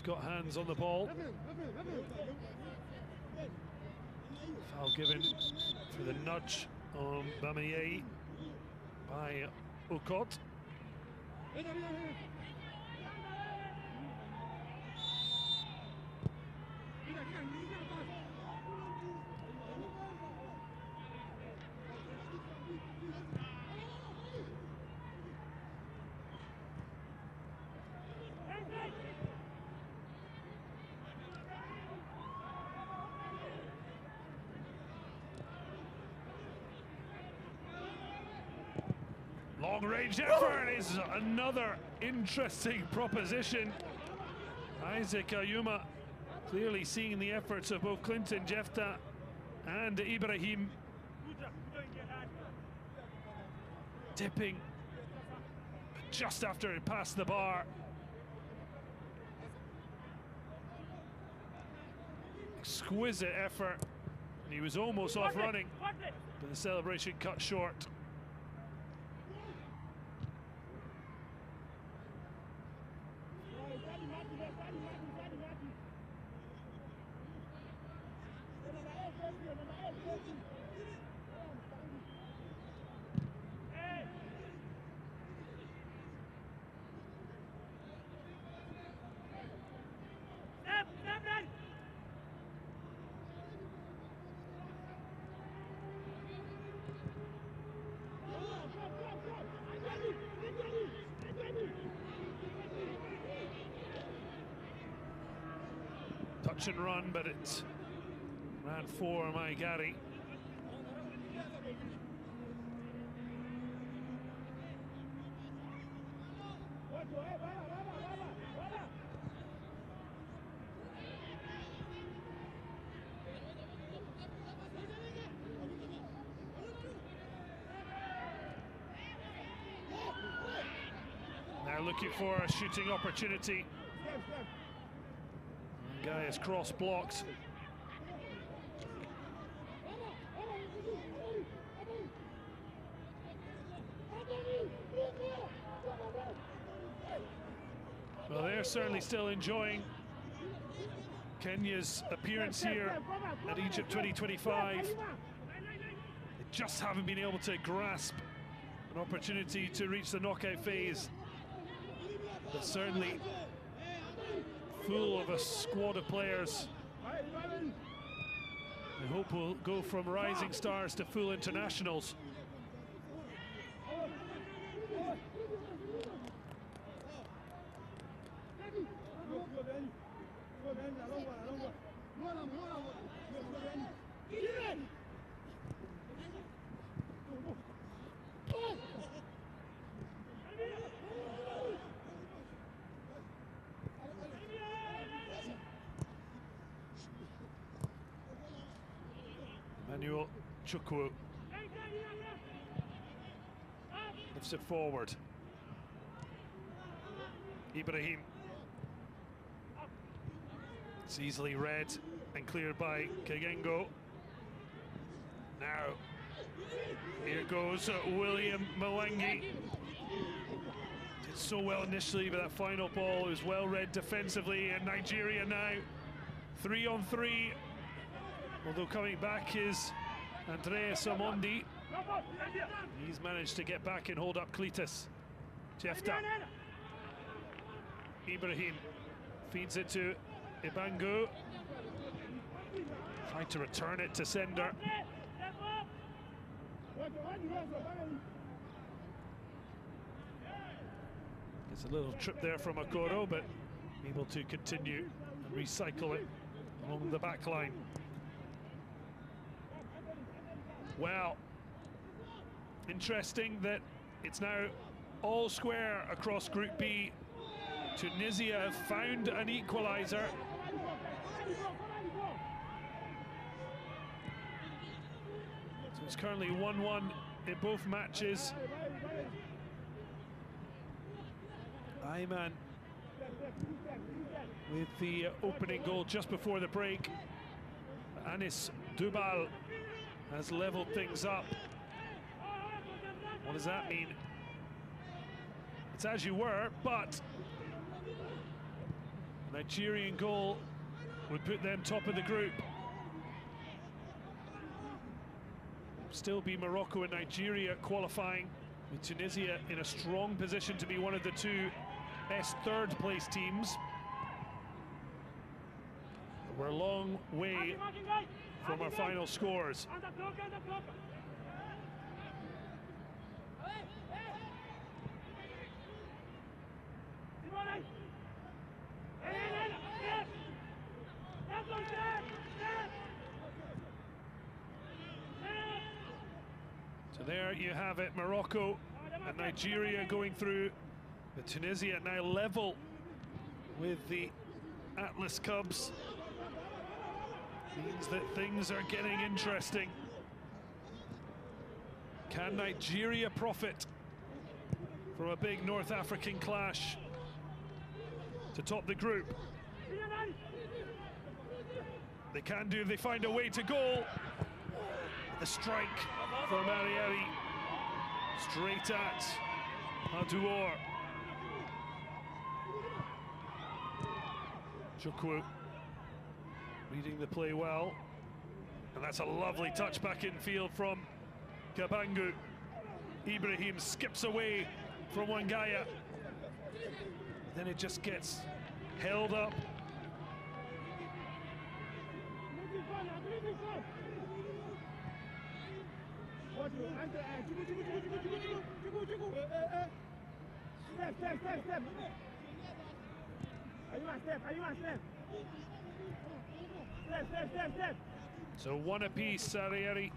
got hands on the ball. Foul given for the nudge on Bamaye by Okot. Long-range effort is another interesting proposition. Isaac Ayuma clearly seeing the efforts of both Clinton Jefta and Ibrahim. Dipping just after it passed the bar. Exquisite effort. And he was almost off running, but the celebration cut short. Touch and run, but it ran for Maigari. Now looking for a shooting opportunity. Guy is cross-blocked. Well, they're certainly still enjoying Kenya's appearance here at Egypt 2025. They just haven't been able to grasp an opportunity to reach the knockout phase. But certainly full of a squad of players. I hope we'll go from rising stars to full internationals. Emmanuel Chukwu lifts it forward. Ibrahim. It's easily read and cleared by Kagengo. Now, here goes William Mwangi. Did so well initially, but that final ball was well read defensively, and Nigeria now 3 on 3. Although coming back is Andreas Omondi. He's managed to get back and hold up Cletus. Jefta. Ibrahim feeds it to Ibangu. Trying to return it to sender. It's a little trip there from Okoro, but able to continue and recycle it along the back line. Well, interesting that it's now all square across Group B. Tunisia have found an equalizer. So it's currently 1-1 in both matches. Ayman with the opening goal just before the break. Anis Dubal has leveled things up. What does that mean? It's as you were, but a Nigerian goal would put them top of the group. Still be Morocco and Nigeria qualifying, with Tunisia in a strong position to be one of the two best third-place teams. We're a long way from our final scores. So there you have it, Morocco and Nigeria going through. The Tunisia now level with the Atlas Cubs. Means that things are getting interesting. Can Nigeria profit from a big North African clash to top the group? They can do, they find a way to goal. The strike from Arieri, straight at Adouor. Chukwu reading the play well, and that's a lovely touch back in field from Kabangu. Ibrahim skips away from Wangaya, then it just gets held up. So one apiece, Arieri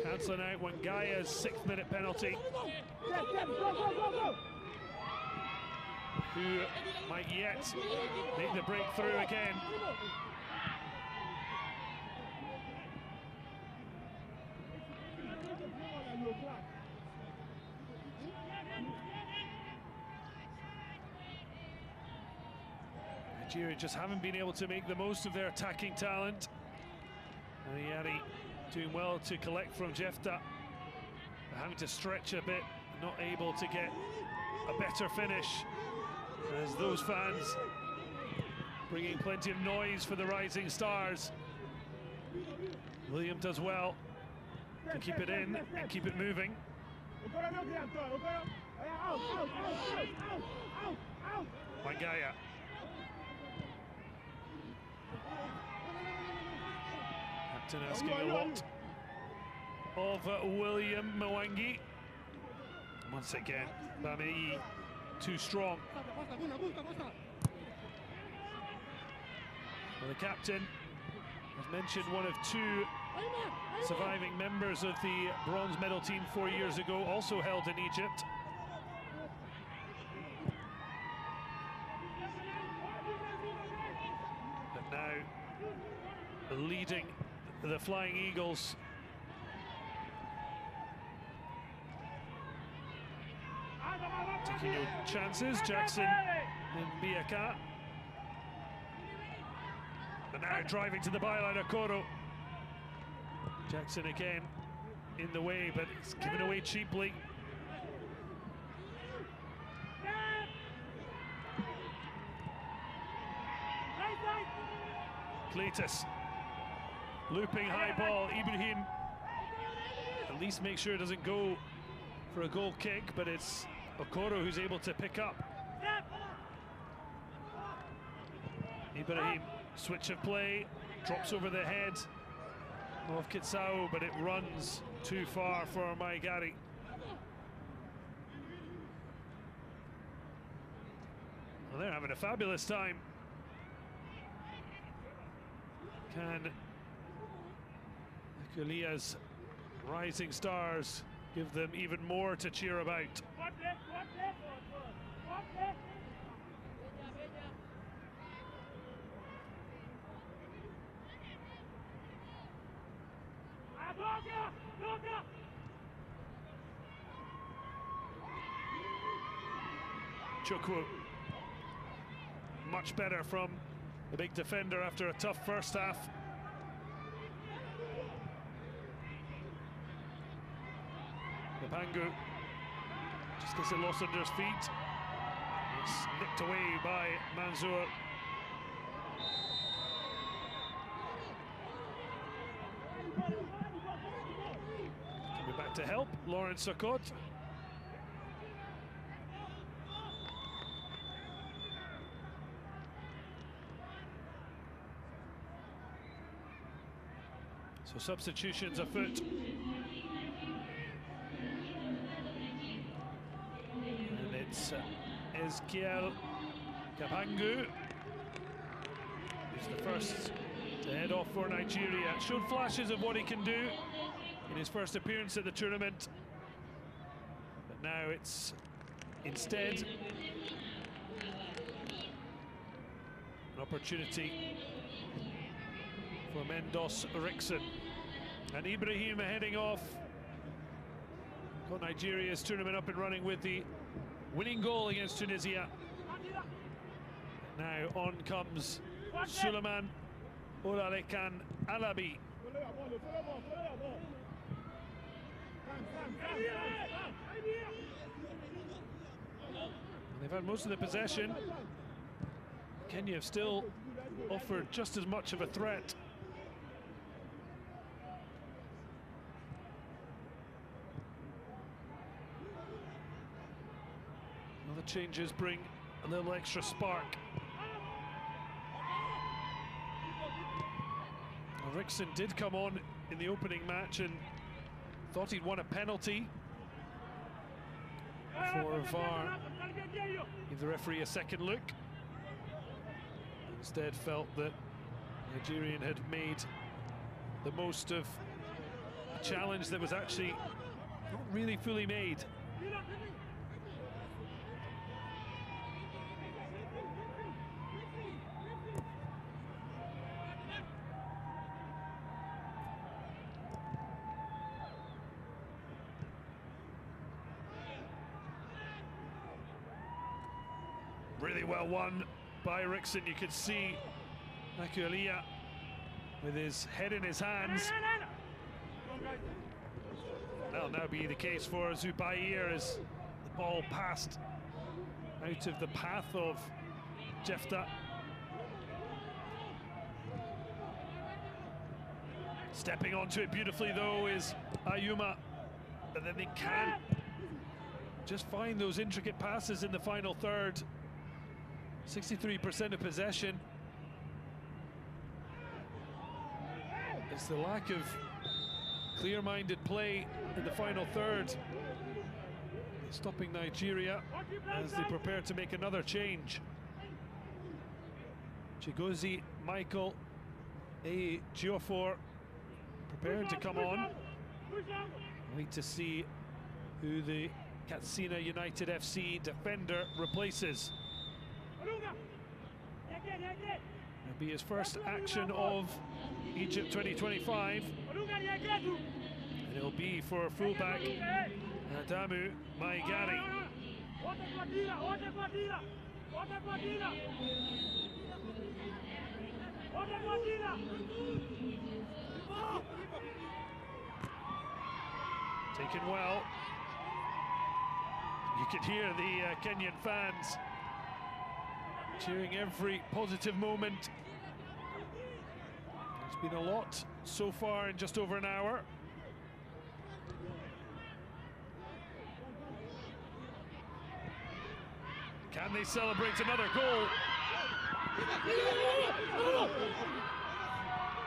cancelling out Wangaya's 6th minute penalty. Who might yet make the breakthrough again. Nigeria just haven't been able to make the most of their attacking talent. Arieri doing well to collect from Jefta, having to stretch a bit, not able to get a better finish, as those fans bringing plenty of noise for the Rising Stars. William does well to keep it in and keep it moving. Wangaya. Captain asking a lot of William Mwangi. Once again, Bamei too strong. Well, the captain has mentioned one of two surviving members of the bronze medal team 4 years ago, also held in Egypt. But now leading the Flying Eagles. Taking no chances, Jackson and Biaka. But now driving to the byline, Okoro. Jackson again in the way, but it's given away cheaply. Cletus looping high ball. Ibrahim at least make sure it doesn't go for a goal kick, but it's Okoro who's able to pick up. Ibrahim, switch of play, drops over the head of Kitsao, but it runs too far for Maigari. Well, they're having a fabulous time. Can Akulia's rising stars give them even more to cheer about? Chukwu, much better from the big defender after a tough first half. Kapangu just gets it lost under his feet. It's nicked away by Manzoor. Coming back to help, Lawrence Sokot. So substitutions afoot. And it's Ezekiel Kapangu. He's the first to head off for Nigeria. Showed flashes of what he can do in his first appearance at the tournament. But now it's instead an opportunity for Mendos Rickson. And Ibrahim heading off. Got Nigeria's tournament up and running with the winning goal against Tunisia. Now on comes Suleiman Olalekan Alabi. They've had most of the possession. Kenya have still offered just as much of a threat. The changes bring a little extra spark. Well, Rickson did come on in the opening match and thought he'd won a penalty before VAR gave the referee a second look. Instead felt that Nigerian had made the most of a challenge that was actually not really fully made. Really well won by Rickson. You could see Akulia with his head in his hands. That'll now be the case for Zubair as the ball passed out of the path of Jefta. Stepping onto it beautifully though is Ayuma, and then they can't just find those intricate passes in the final third. 63% of possession. It's the lack of clear-minded play in the final third stopping Nigeria as they prepare to make another change. Chigozie Michael Geoffrey prepared to come on. Wait to see who the Katsina United FC defender replaces. It'll be his first action of Egypt 2025. And it'll be for fullback Adamu Maigari. Taken well. You can hear the Kenyan fans cheering every positive moment. It's been a lot so far in just over an hour. Can they celebrate another goal?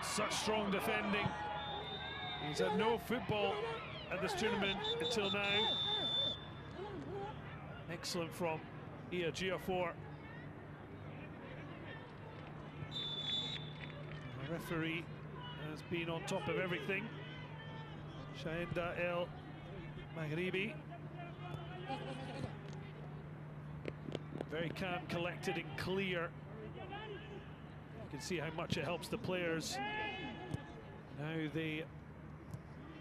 Such strong defending He's had no football at this tournament until now. Excellent from Ejiofor. The referee has been on top of everything. Shaenda El Maghribi. Very calm, collected and clear. You can see how much it helps the players. Now they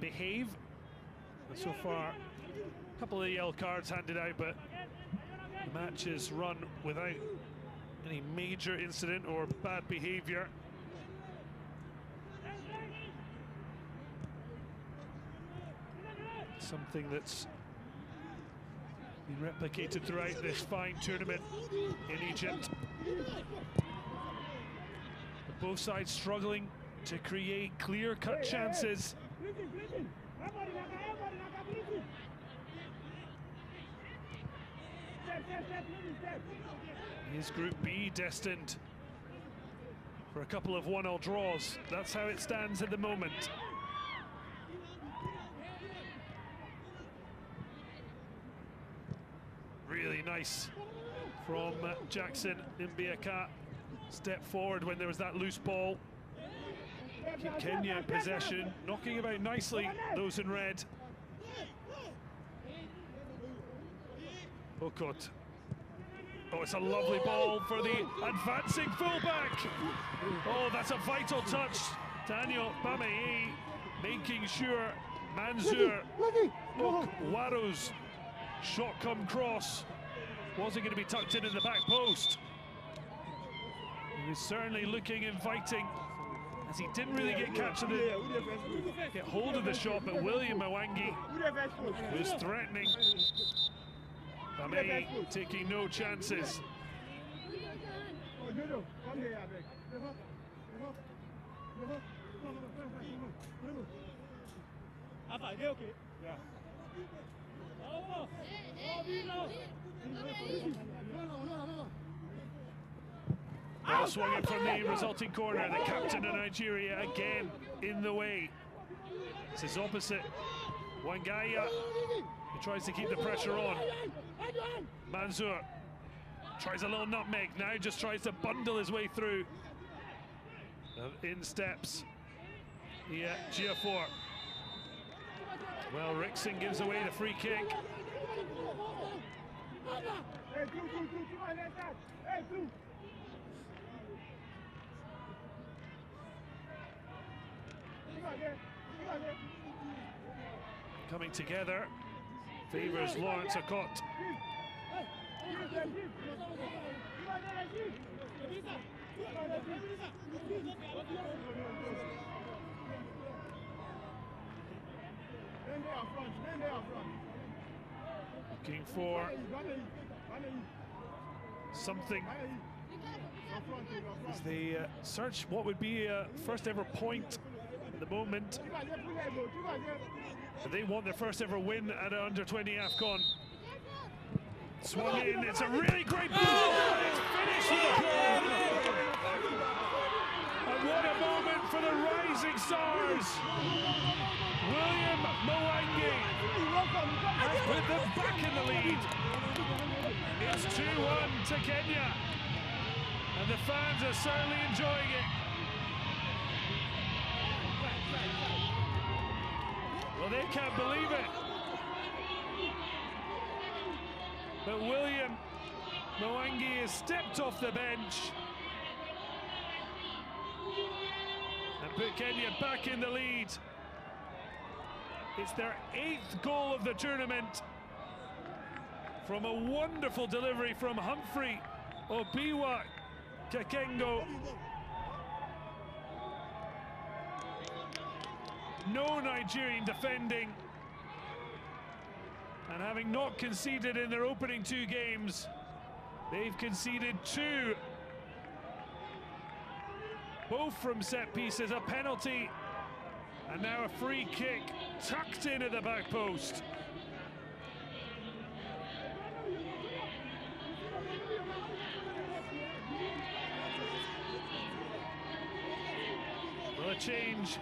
behave. And so far, a couple of yellow cards handed out, but the match is run without any major incident or bad behavior. Something that's been replicated throughout this fine tournament in Egypt. Both sides struggling to create clear-cut chances. Is Group B destined for a couple of 1-1 draws? That's how it stands at the moment. Really nice from Jackson Mbiaka. Step forward when there was that loose ball. Keep Kenya in possession, knocking about nicely, those in red. Okot. Oh, it's a lovely ball for the advancing fullback. Oh, that's a vital touch. Daniel Bamei making sure Mansour Okwaro's shot come cross wasn't going to be tucked in the back post. He was certainly looking inviting, as he didn't really get hold of the shot, but William Mwangi was threatening. Bamei taking no chances. Ball swung in from the resulting corner. The captain of Nigeria again in the way. This is opposite. Wangaya, he tries to keep the pressure on. Mansour tries a little nutmeg, now just tries to bundle his way through. In steps Ejiofor. Well, Rickson gives away the free kick. Coming together, favours Lawrence Okot. Looking for something as they search what would be a first ever point at the moment. But they want their first ever win at an under-20 AFCON. Swung in, it's a really great ball, and it's finished with a goal. And what a moment for the rising stars. William Mwangi has put them back in the lead. It's 2-1 to Kenya, and the fans are certainly enjoying it. Well, they can't believe it. But William Mwangi has stepped off the bench and put Kenya back in the lead. It's their 8th goal of the tournament from a wonderful delivery from Humphrey Obiwa Kakengo. No Nigerian defending, and having not conceded in their opening 2 games, they've conceded 2, both from set pieces, a penalty and now a free kick tucked in at the back post. Well, a change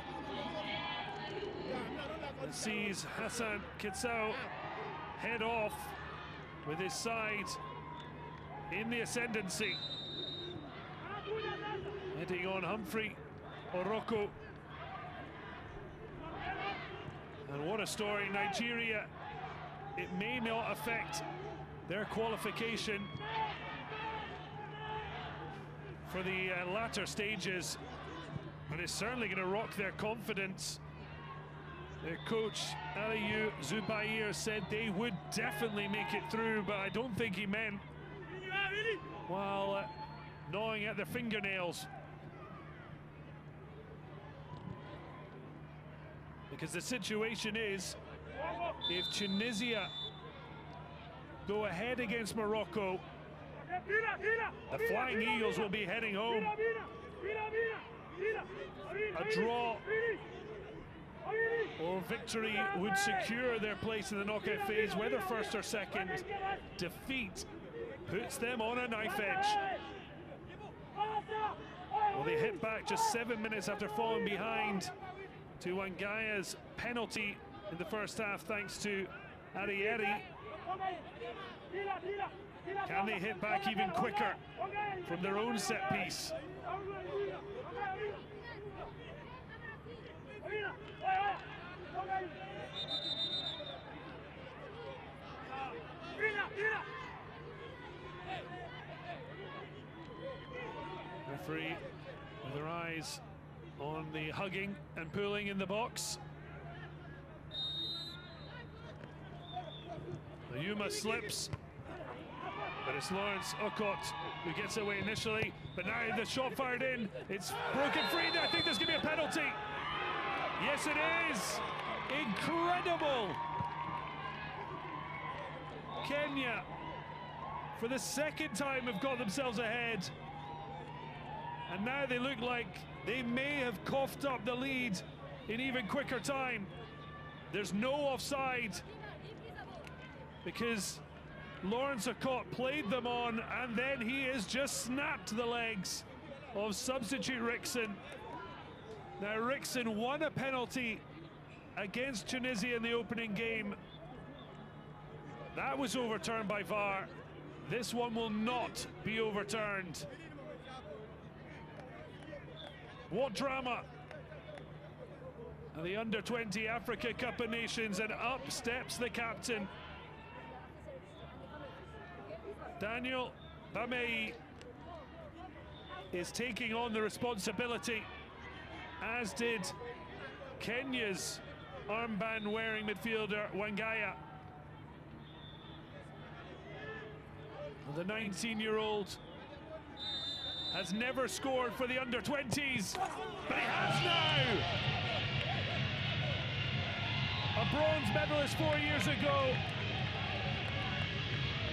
and sees Hassan Kitsau head off with his side in the ascendancy. Heading on Humphrey Oroko. And what a story. Nigeria, it may not affect their qualification for the latter stages, but it's certainly going to rock their confidence. Their coach, Aliou Zubair, said they would definitely make it through, but I don't think he meant while gnawing at their fingernails. Because the situation is, if Tunisia go ahead against Morocco, the Flying Eagles will be heading home. A draw or victory would secure their place in the knockout phase, whether first or second. Defeat puts them on a knife edge. Well, they hit back just 7 minutes after falling behind to Wangaya's penalty in the first half, thanks to Arieri. Can they hit back even quicker from their own set piece? Referee with their eyes on the hugging and pulling in the box. The Yuma slips, but it's Lawrence Okot who gets away initially, but now the shot fired in, it's broken free. I think there's gonna be a penalty. Yes, it is. Incredible. Kenya, for the second time, have got themselves ahead. And now they look like they may have coughed up the lead in even quicker time. There's no offside because Lawrence Okot played them on, and then he has just snapped the legs of substitute Rickson. Now Rickson won a penalty against Tunisia in the opening game. That was overturned by VAR. This one will not be overturned. What drama! And the under-20 Africa Cup of Nations, and up steps the captain. Daniel Bamei is taking on the responsibility, as did Kenya's armband-wearing midfielder Wangaya. The 19-year-old has never scored for the under-20s, but he has now! A bronze medalist 4 years ago.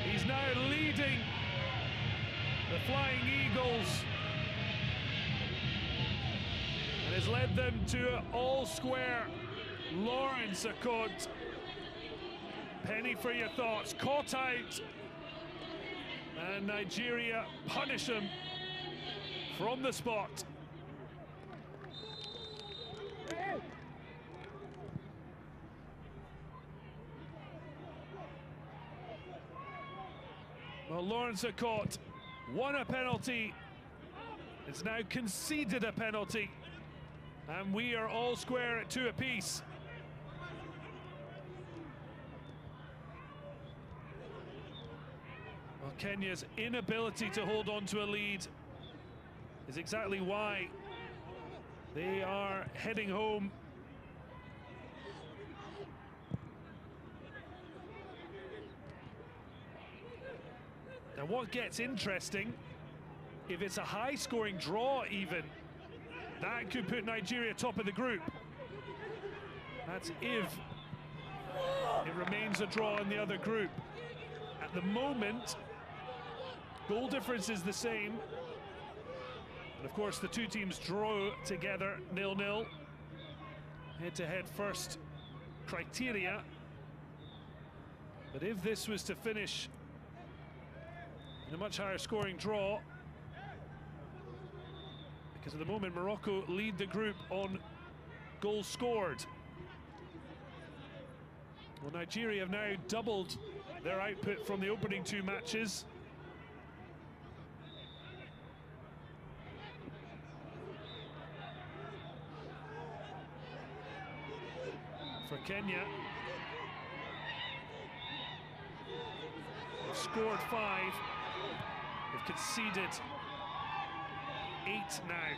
He's now leading the Flying Eagles and has led them to an all-square. Lawrence Okot, penny for your thoughts, caught out, and Nigeria punish him from the spot. Well, Lawrence Okot won a penalty. It's now conceded a penalty, and we are all square at 2 apiece. Well, Kenya's inability to hold on to a lead is exactly why they are heading home. Now what gets interesting, if it's a high-scoring draw even, that could put Nigeria top of the group. That's if it remains a draw in the other group. At the moment, goal difference is the same. And of course, the two teams draw together 0-0. Head-to-head first criteria. But if this was to finish in a much higher scoring draw, because at the moment Morocco lead the group on goals scored. Well, Nigeria have now doubled their output from the opening two matches. For Kenya, they've scored 5, they've conceded 8 now.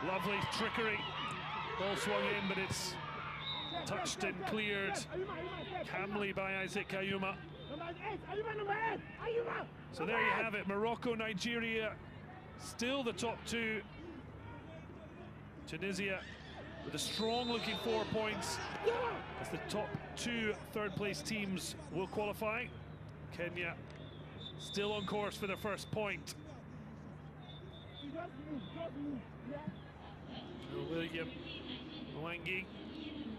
Lovely trickery, ball swung in, but it's touched and cleared calmly by Isaac Ayuma. So there you have it, Morocco, Nigeria, still the top two. Tunisia with a strong looking 4 points as the top two third-place teams will qualify. Kenya still on course for their first point. William Mwangi,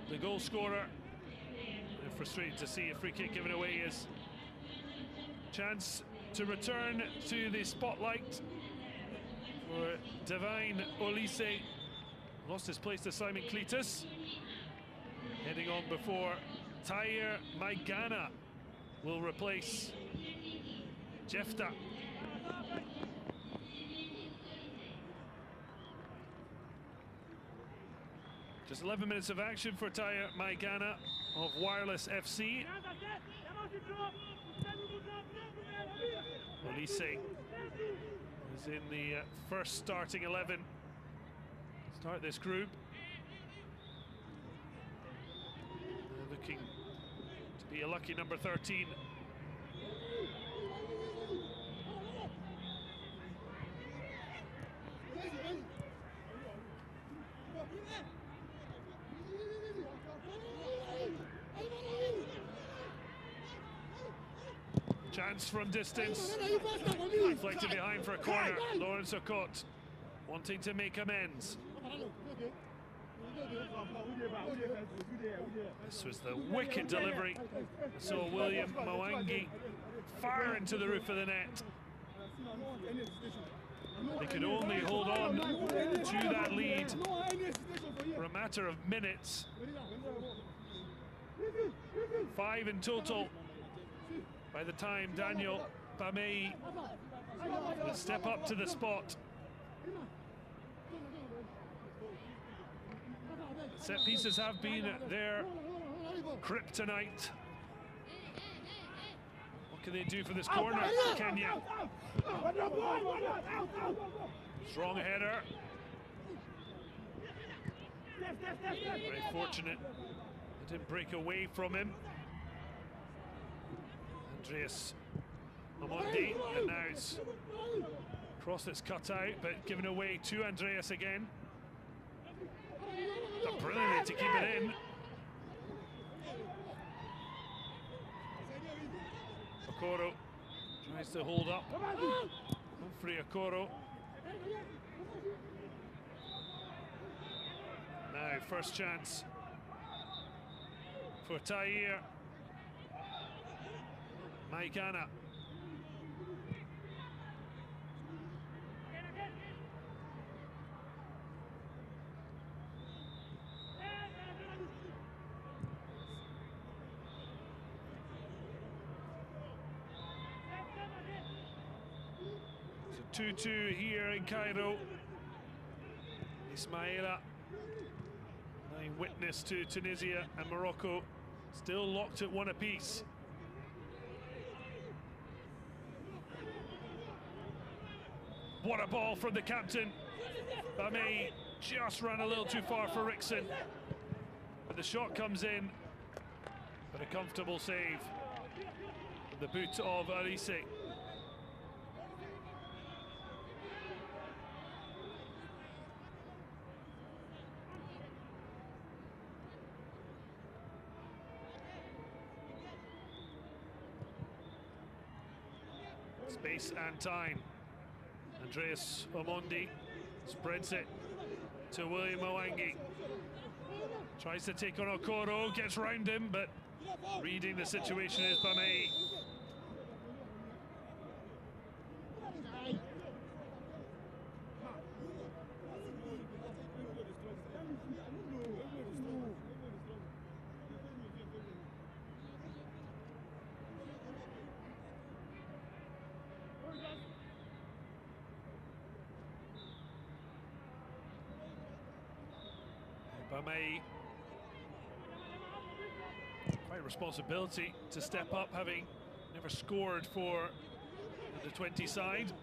the goal scorer. They're frustrated to see a free kick given away. Is chance to return to the spotlight for Divine Olise. Lost his place to Simon Cletus. Heading on before Tahir Maigana will replace Jefta. Just 11 minutes of action for Tahir Maigana of Wireless FC. Olise is in the first starting 11. Start this group. They're looking to be a lucky number 13. Chance from distance. Deflected behind for a corner. Lawrence Okot wanting to make amends. This was the wicked delivery. So William Mwangi fire into the roof of the net. They could only hold on to that lead for a matter of minutes. 5 in total by the time Daniel Bamei would step up to the spot. Set pieces have been their kryptonite. What can they do for this corner? Kenya. Strong header. Very fortunate it didn't break away from him. Andreas Amondi, and now it's cross that's cut out, but given away to Andreas again. Done brilliantly to keep it in. Okoro tries to hold up. Humphrey Okoro. Now first chance for Tahir Maigana. So 2-2 here in Cairo. Ismaila, lying witness to Tunisia and Morocco, still locked at 1 apiece. What a ball from the captain. Bamei just ran a little too far for Rickson. But the shot comes in, but a comfortable save. The boot of Olise. Space and time. Andreas Omondi spreads it to William Mwangi. Tries to take on Okoro, gets round him, but reading the situation is Bamei. May. Quite a responsibility to step up, having never scored for the 20 side.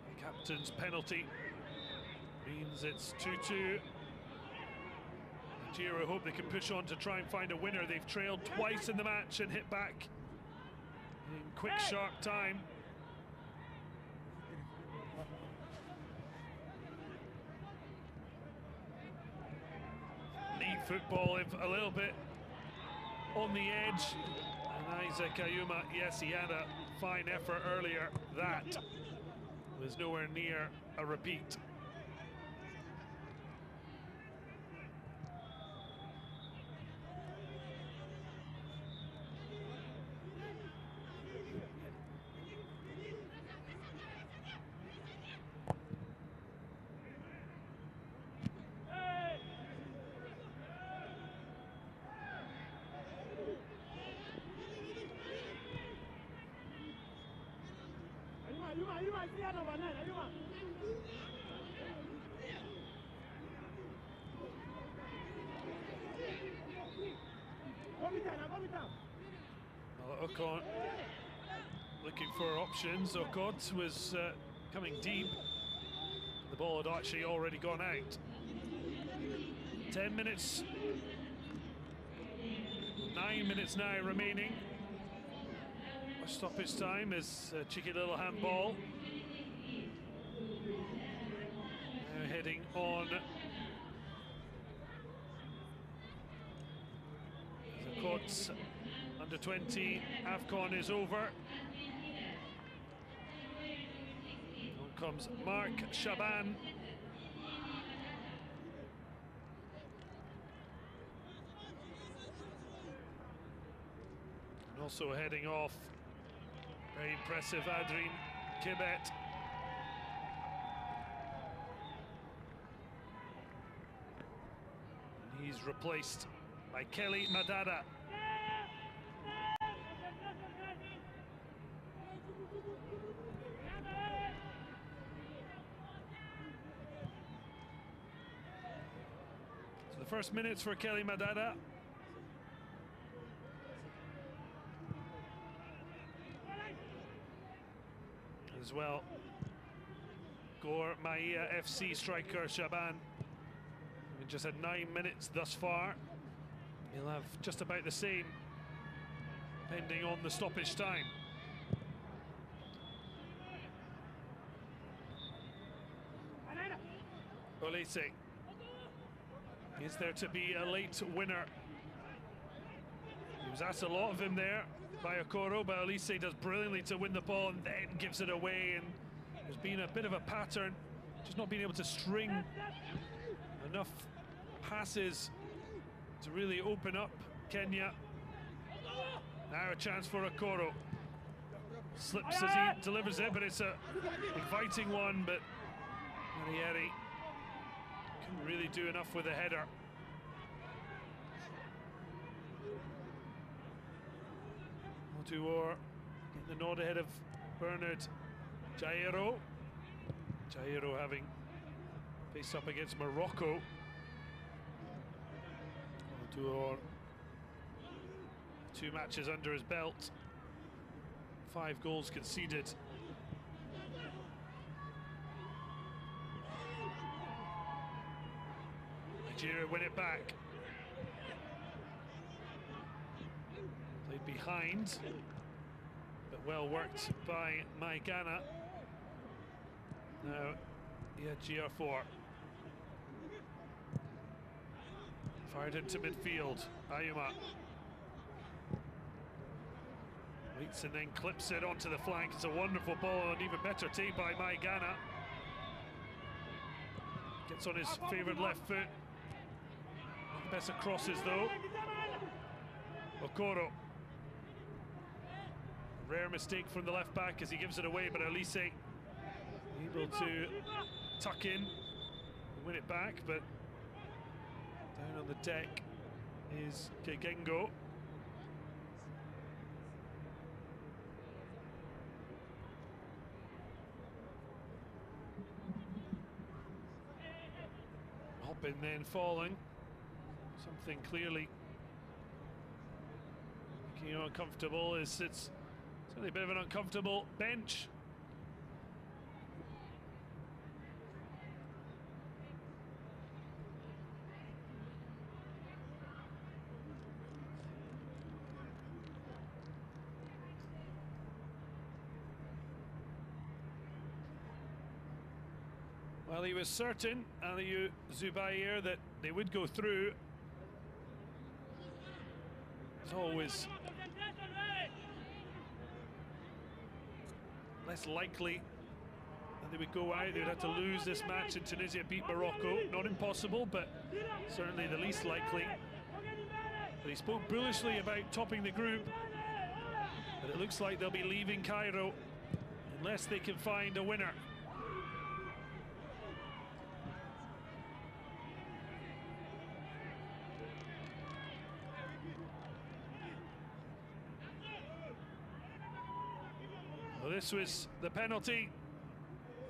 The captain's penalty means it's 2-2. Nigeria hope they can push on to try and find a winner. They've trailed twice in the match and hit back in quick, sharp time. Neat football, if a little bit on the edge. And Isaac Ayuma, yes, he had a fine effort earlier. That was nowhere near a repeat. Well, Okon looking for options. Okot was coming deep. The ball had actually already gone out. 10 minutes, 9 minutes now remaining. A stoppage time is a cheeky little handball. Now heading on. Okot's under 20 AFCON is over. On comes Mark Shaban. And also heading off, very impressive Adrien Kibet. And he's replaced by Kelly Madada. So the first minutes for Kelly Madada. As well, Gor Mahia FC striker Shaban. We just had 9 minutes thus far. He'll have just about the same, depending on the stoppage time. Olise. Is there to be a late winner? He was asked a lot of him there by Okoro, but Olise does brilliantly to win the ball and then gives it away. And there's been a bit of a pattern, just not being able to string enough passes to really open up Kenya. Now a chance for Okoro. Slips as he delivers it, but it's a inviting one, but Marieri couldn't really do enough with a header. Otuor getting the nod ahead of Bernard Jairo. Jairo having faced up against Morocco. Otuor, 2 matches under his belt, 5 goals conceded. Nigeria win it back. Played behind, but well worked by Maigana. Now, GR4. Fired into midfield, Ayuma. Waits and then clips it onto the flank. It's a wonderful ball, and even better take by Maigana. Gets on his favourite left foot. Not the best of crosses though. Okoro. Rare mistake from the left back as he gives it away, but Olise able to tuck in and win it back, but down on the deck is Kegengo. Up and then falling. Something clearly making you uncomfortable. It's certainly a bit of an uncomfortable bench. Well, he was certain, Aliou Zubair, that they would go through. It's always less likely that they would go out. They would have to lose this match, and Tunisia beat Morocco. Not impossible, but certainly the least likely. But he spoke bullishly about topping the group, but it looks like they'll be leaving Cairo unless they can find a winner. Well, this was the penalty.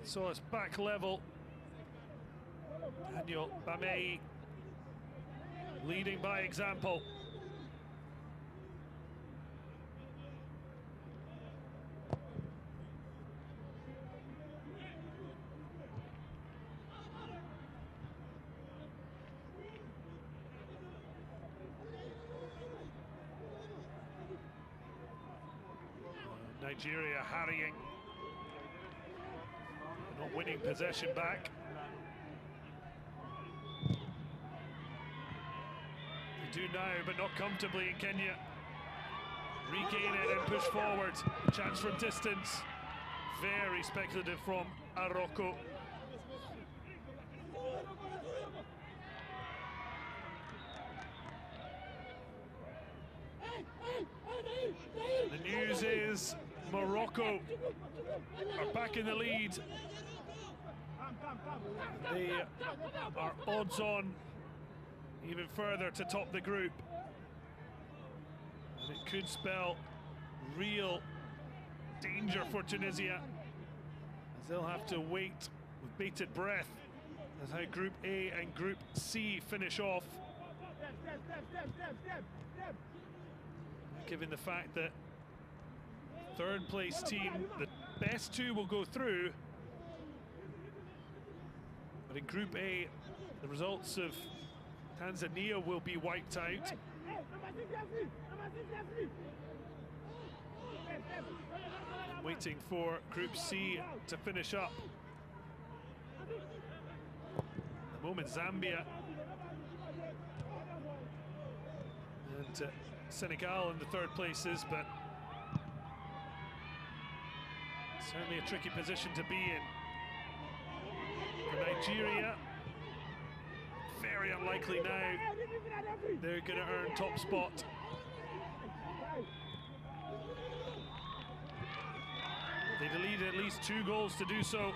Saw us back level. Daniel Bamei leading by example. Nigeria harrying, not winning possession back. They do now, but not comfortably in Kenya. Regain it and push forward. Chance from distance. Very speculative from Aroko. The news is Morocco are back in the lead. They are odds on even further to top the group. And it could spell real danger for Tunisia, as they'll have to wait with bated breath as how Group A and Group C finish off. Given the fact that third place team, the best two will go through. But in Group A, the results of Tanzania will be wiped out. And waiting for Group C to finish up. At the moment, Zambia and Senegal in the third places, but certainly a tricky position to be in. For Nigeria, very unlikely now they're going to earn top spot. They needed at least 2 goals to do so. At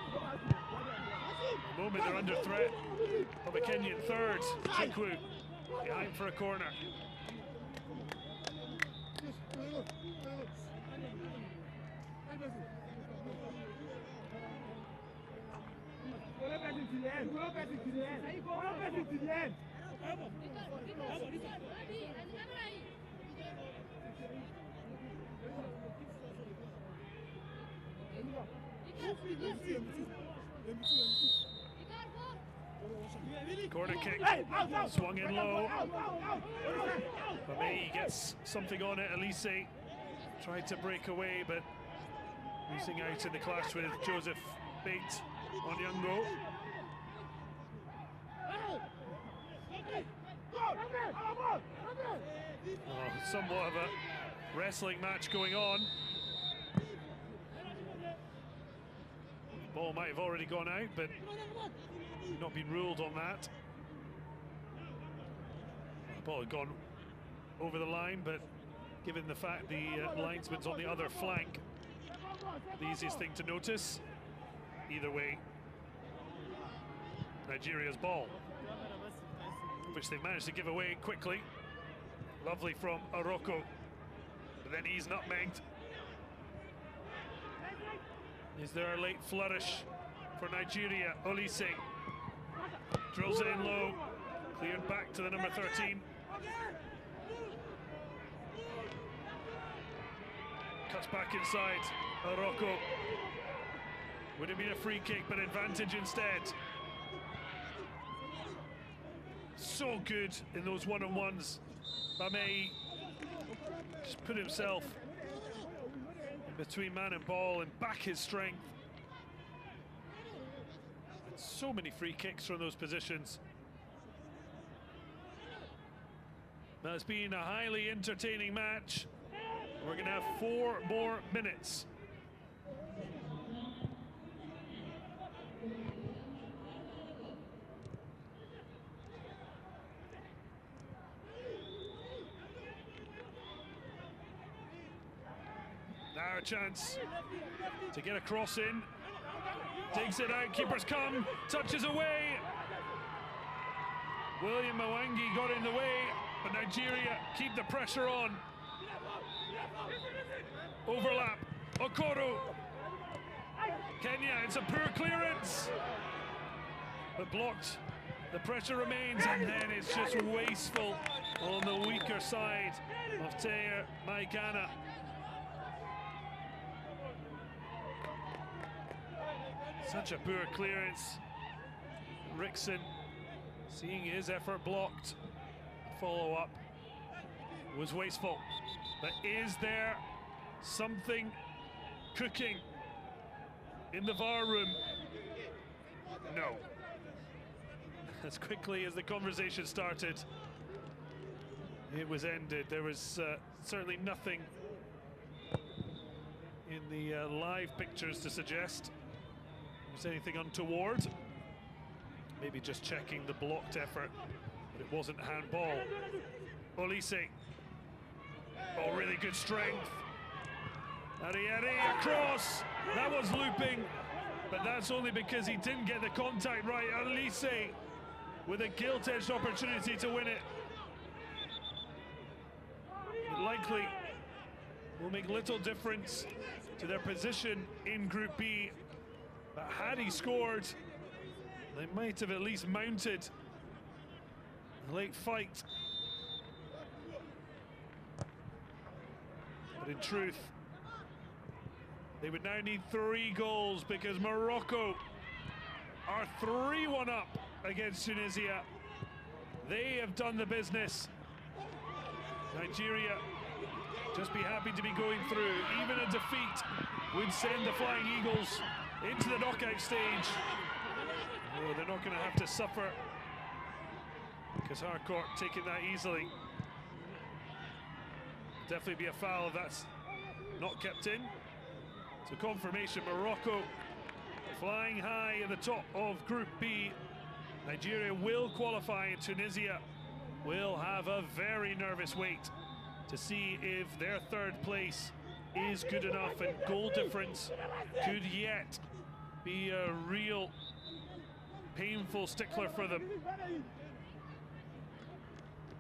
the moment they're under threat of a Kenyan third. Chikwu behind for a corner. Corner kick, swung in low. Bamei gets something on it. Elise tried to break away, but losing out in the clash with Joseph Bate Onyango. Somewhat of a wrestling match going on. Ball might have already gone out, but not been ruled on that. The ball had gone over the line, but given the fact the linesman's on the other flank, the easiest thing to notice. Either way, Nigeria's ball, which they've managed to give away quickly. Lovely from Aroko, but then he's nutmegged. Is there a late flourish for Nigeria? Olise Drills it in low. Cleared back to the number 13. Cuts back inside. Morocco. Would have been a free kick, but advantage instead. So good in those one-on-ones. Bamei just put himself in between man and ball and back his strength. And so many free kicks from those positions. Now, it's been a highly entertaining match. We're going to have 4 more minutes. Now a chance to get a cross in. Digs it out, keepers come, touches away. William Mwangi got in the way, but Nigeria keep the pressure on. Overlap, Okoro. Kenya, it's a poor clearance. But blocked, the pressure remains, and then it's just wasteful on the weaker side of Teo Maigana. Such a poor clearance. Rickson seeing his effort blocked. Follow-up was wasteful. But is there something cooking in the VAR room? No. As quickly as the conversation started, it was ended. There was certainly nothing in the live pictures to suggest there was anything untoward. Maybe just checking the blocked effort, but it wasn't handball. Olise. Oh, really good strength. Arieri across. That was looping, but that's only because he didn't get the contact right. Olise with a gilt-edged opportunity to win it. It likely will make little difference to their position in Group B, but had he scored, they might have at least mounted a late fight. But in truth, they would now need 3 goals because Morocco are 3-1 up against Tunisia. They have done the business. Nigeria just be happy to be going through. Even a defeat would send the Flying Eagles into the knockout stage. Oh, they're not going to have to suffer because Harcourt taking that easily. Definitely be a foul if that's not kept in. So confirmation, Morocco flying high at the top of Group B. Nigeria will qualify and Tunisia will have a very nervous wait to see if their 3rd place is good enough, and goal difference could yet be a real painful stickler for them.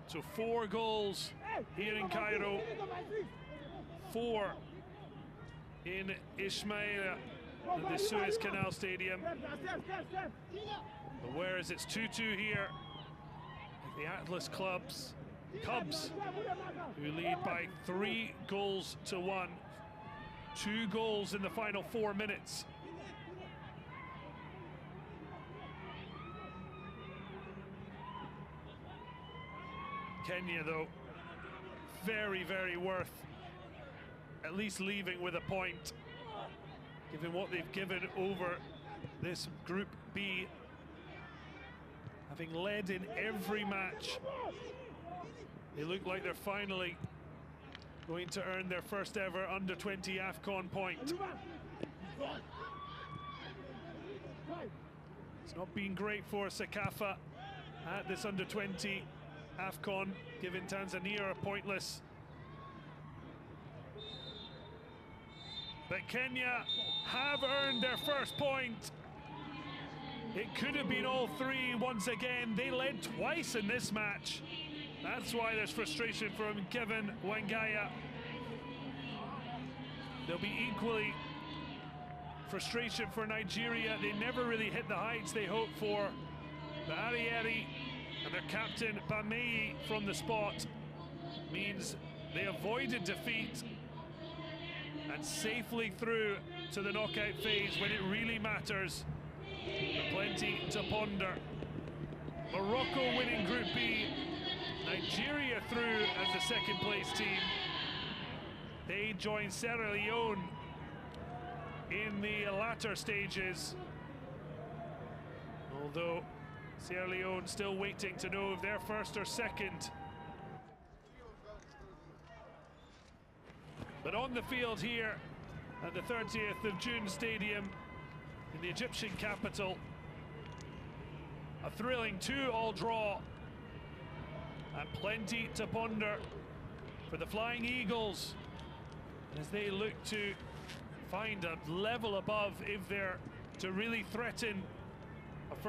So 4 goals here in Cairo, 4 in Ismaila at the Suez Canal Stadium. But whereas it's 2-2 here, the Atlas Cubs, who lead by 3 goals to 1, 2 goals in the final 4 minutes. Kenya, though, very, very worth at least leaving with a point, given what they've given over this Group B. Having led in every match, they look like they're finally going to earn their first ever under-20 AFCON point. It's not been great for Sekafa at this under-20 AFCON, giving Tanzania a pointless. But Kenya have earned their first point. It could have been all 3 once again. They led twice in this match. That's why there's frustration from Kevin Wangaya. There'll be equally frustration for Nigeria. They never really hit the heights they hoped for. Barrieri and their captain Bamei from the spot means they avoided defeat and safely through to the knockout phase when it really matters. But plenty to ponder. Morocco winning Group B, Nigeria through as the second place team. They join Sierra Leone in the latter stages, although Sierra Leone still waiting to know if they're first or second. But on the field here at the 30th of June Stadium in the Egyptian capital, a thrilling 2-all draw and plenty to ponder for the Flying Eagles as they look to find a level above if they're to really threaten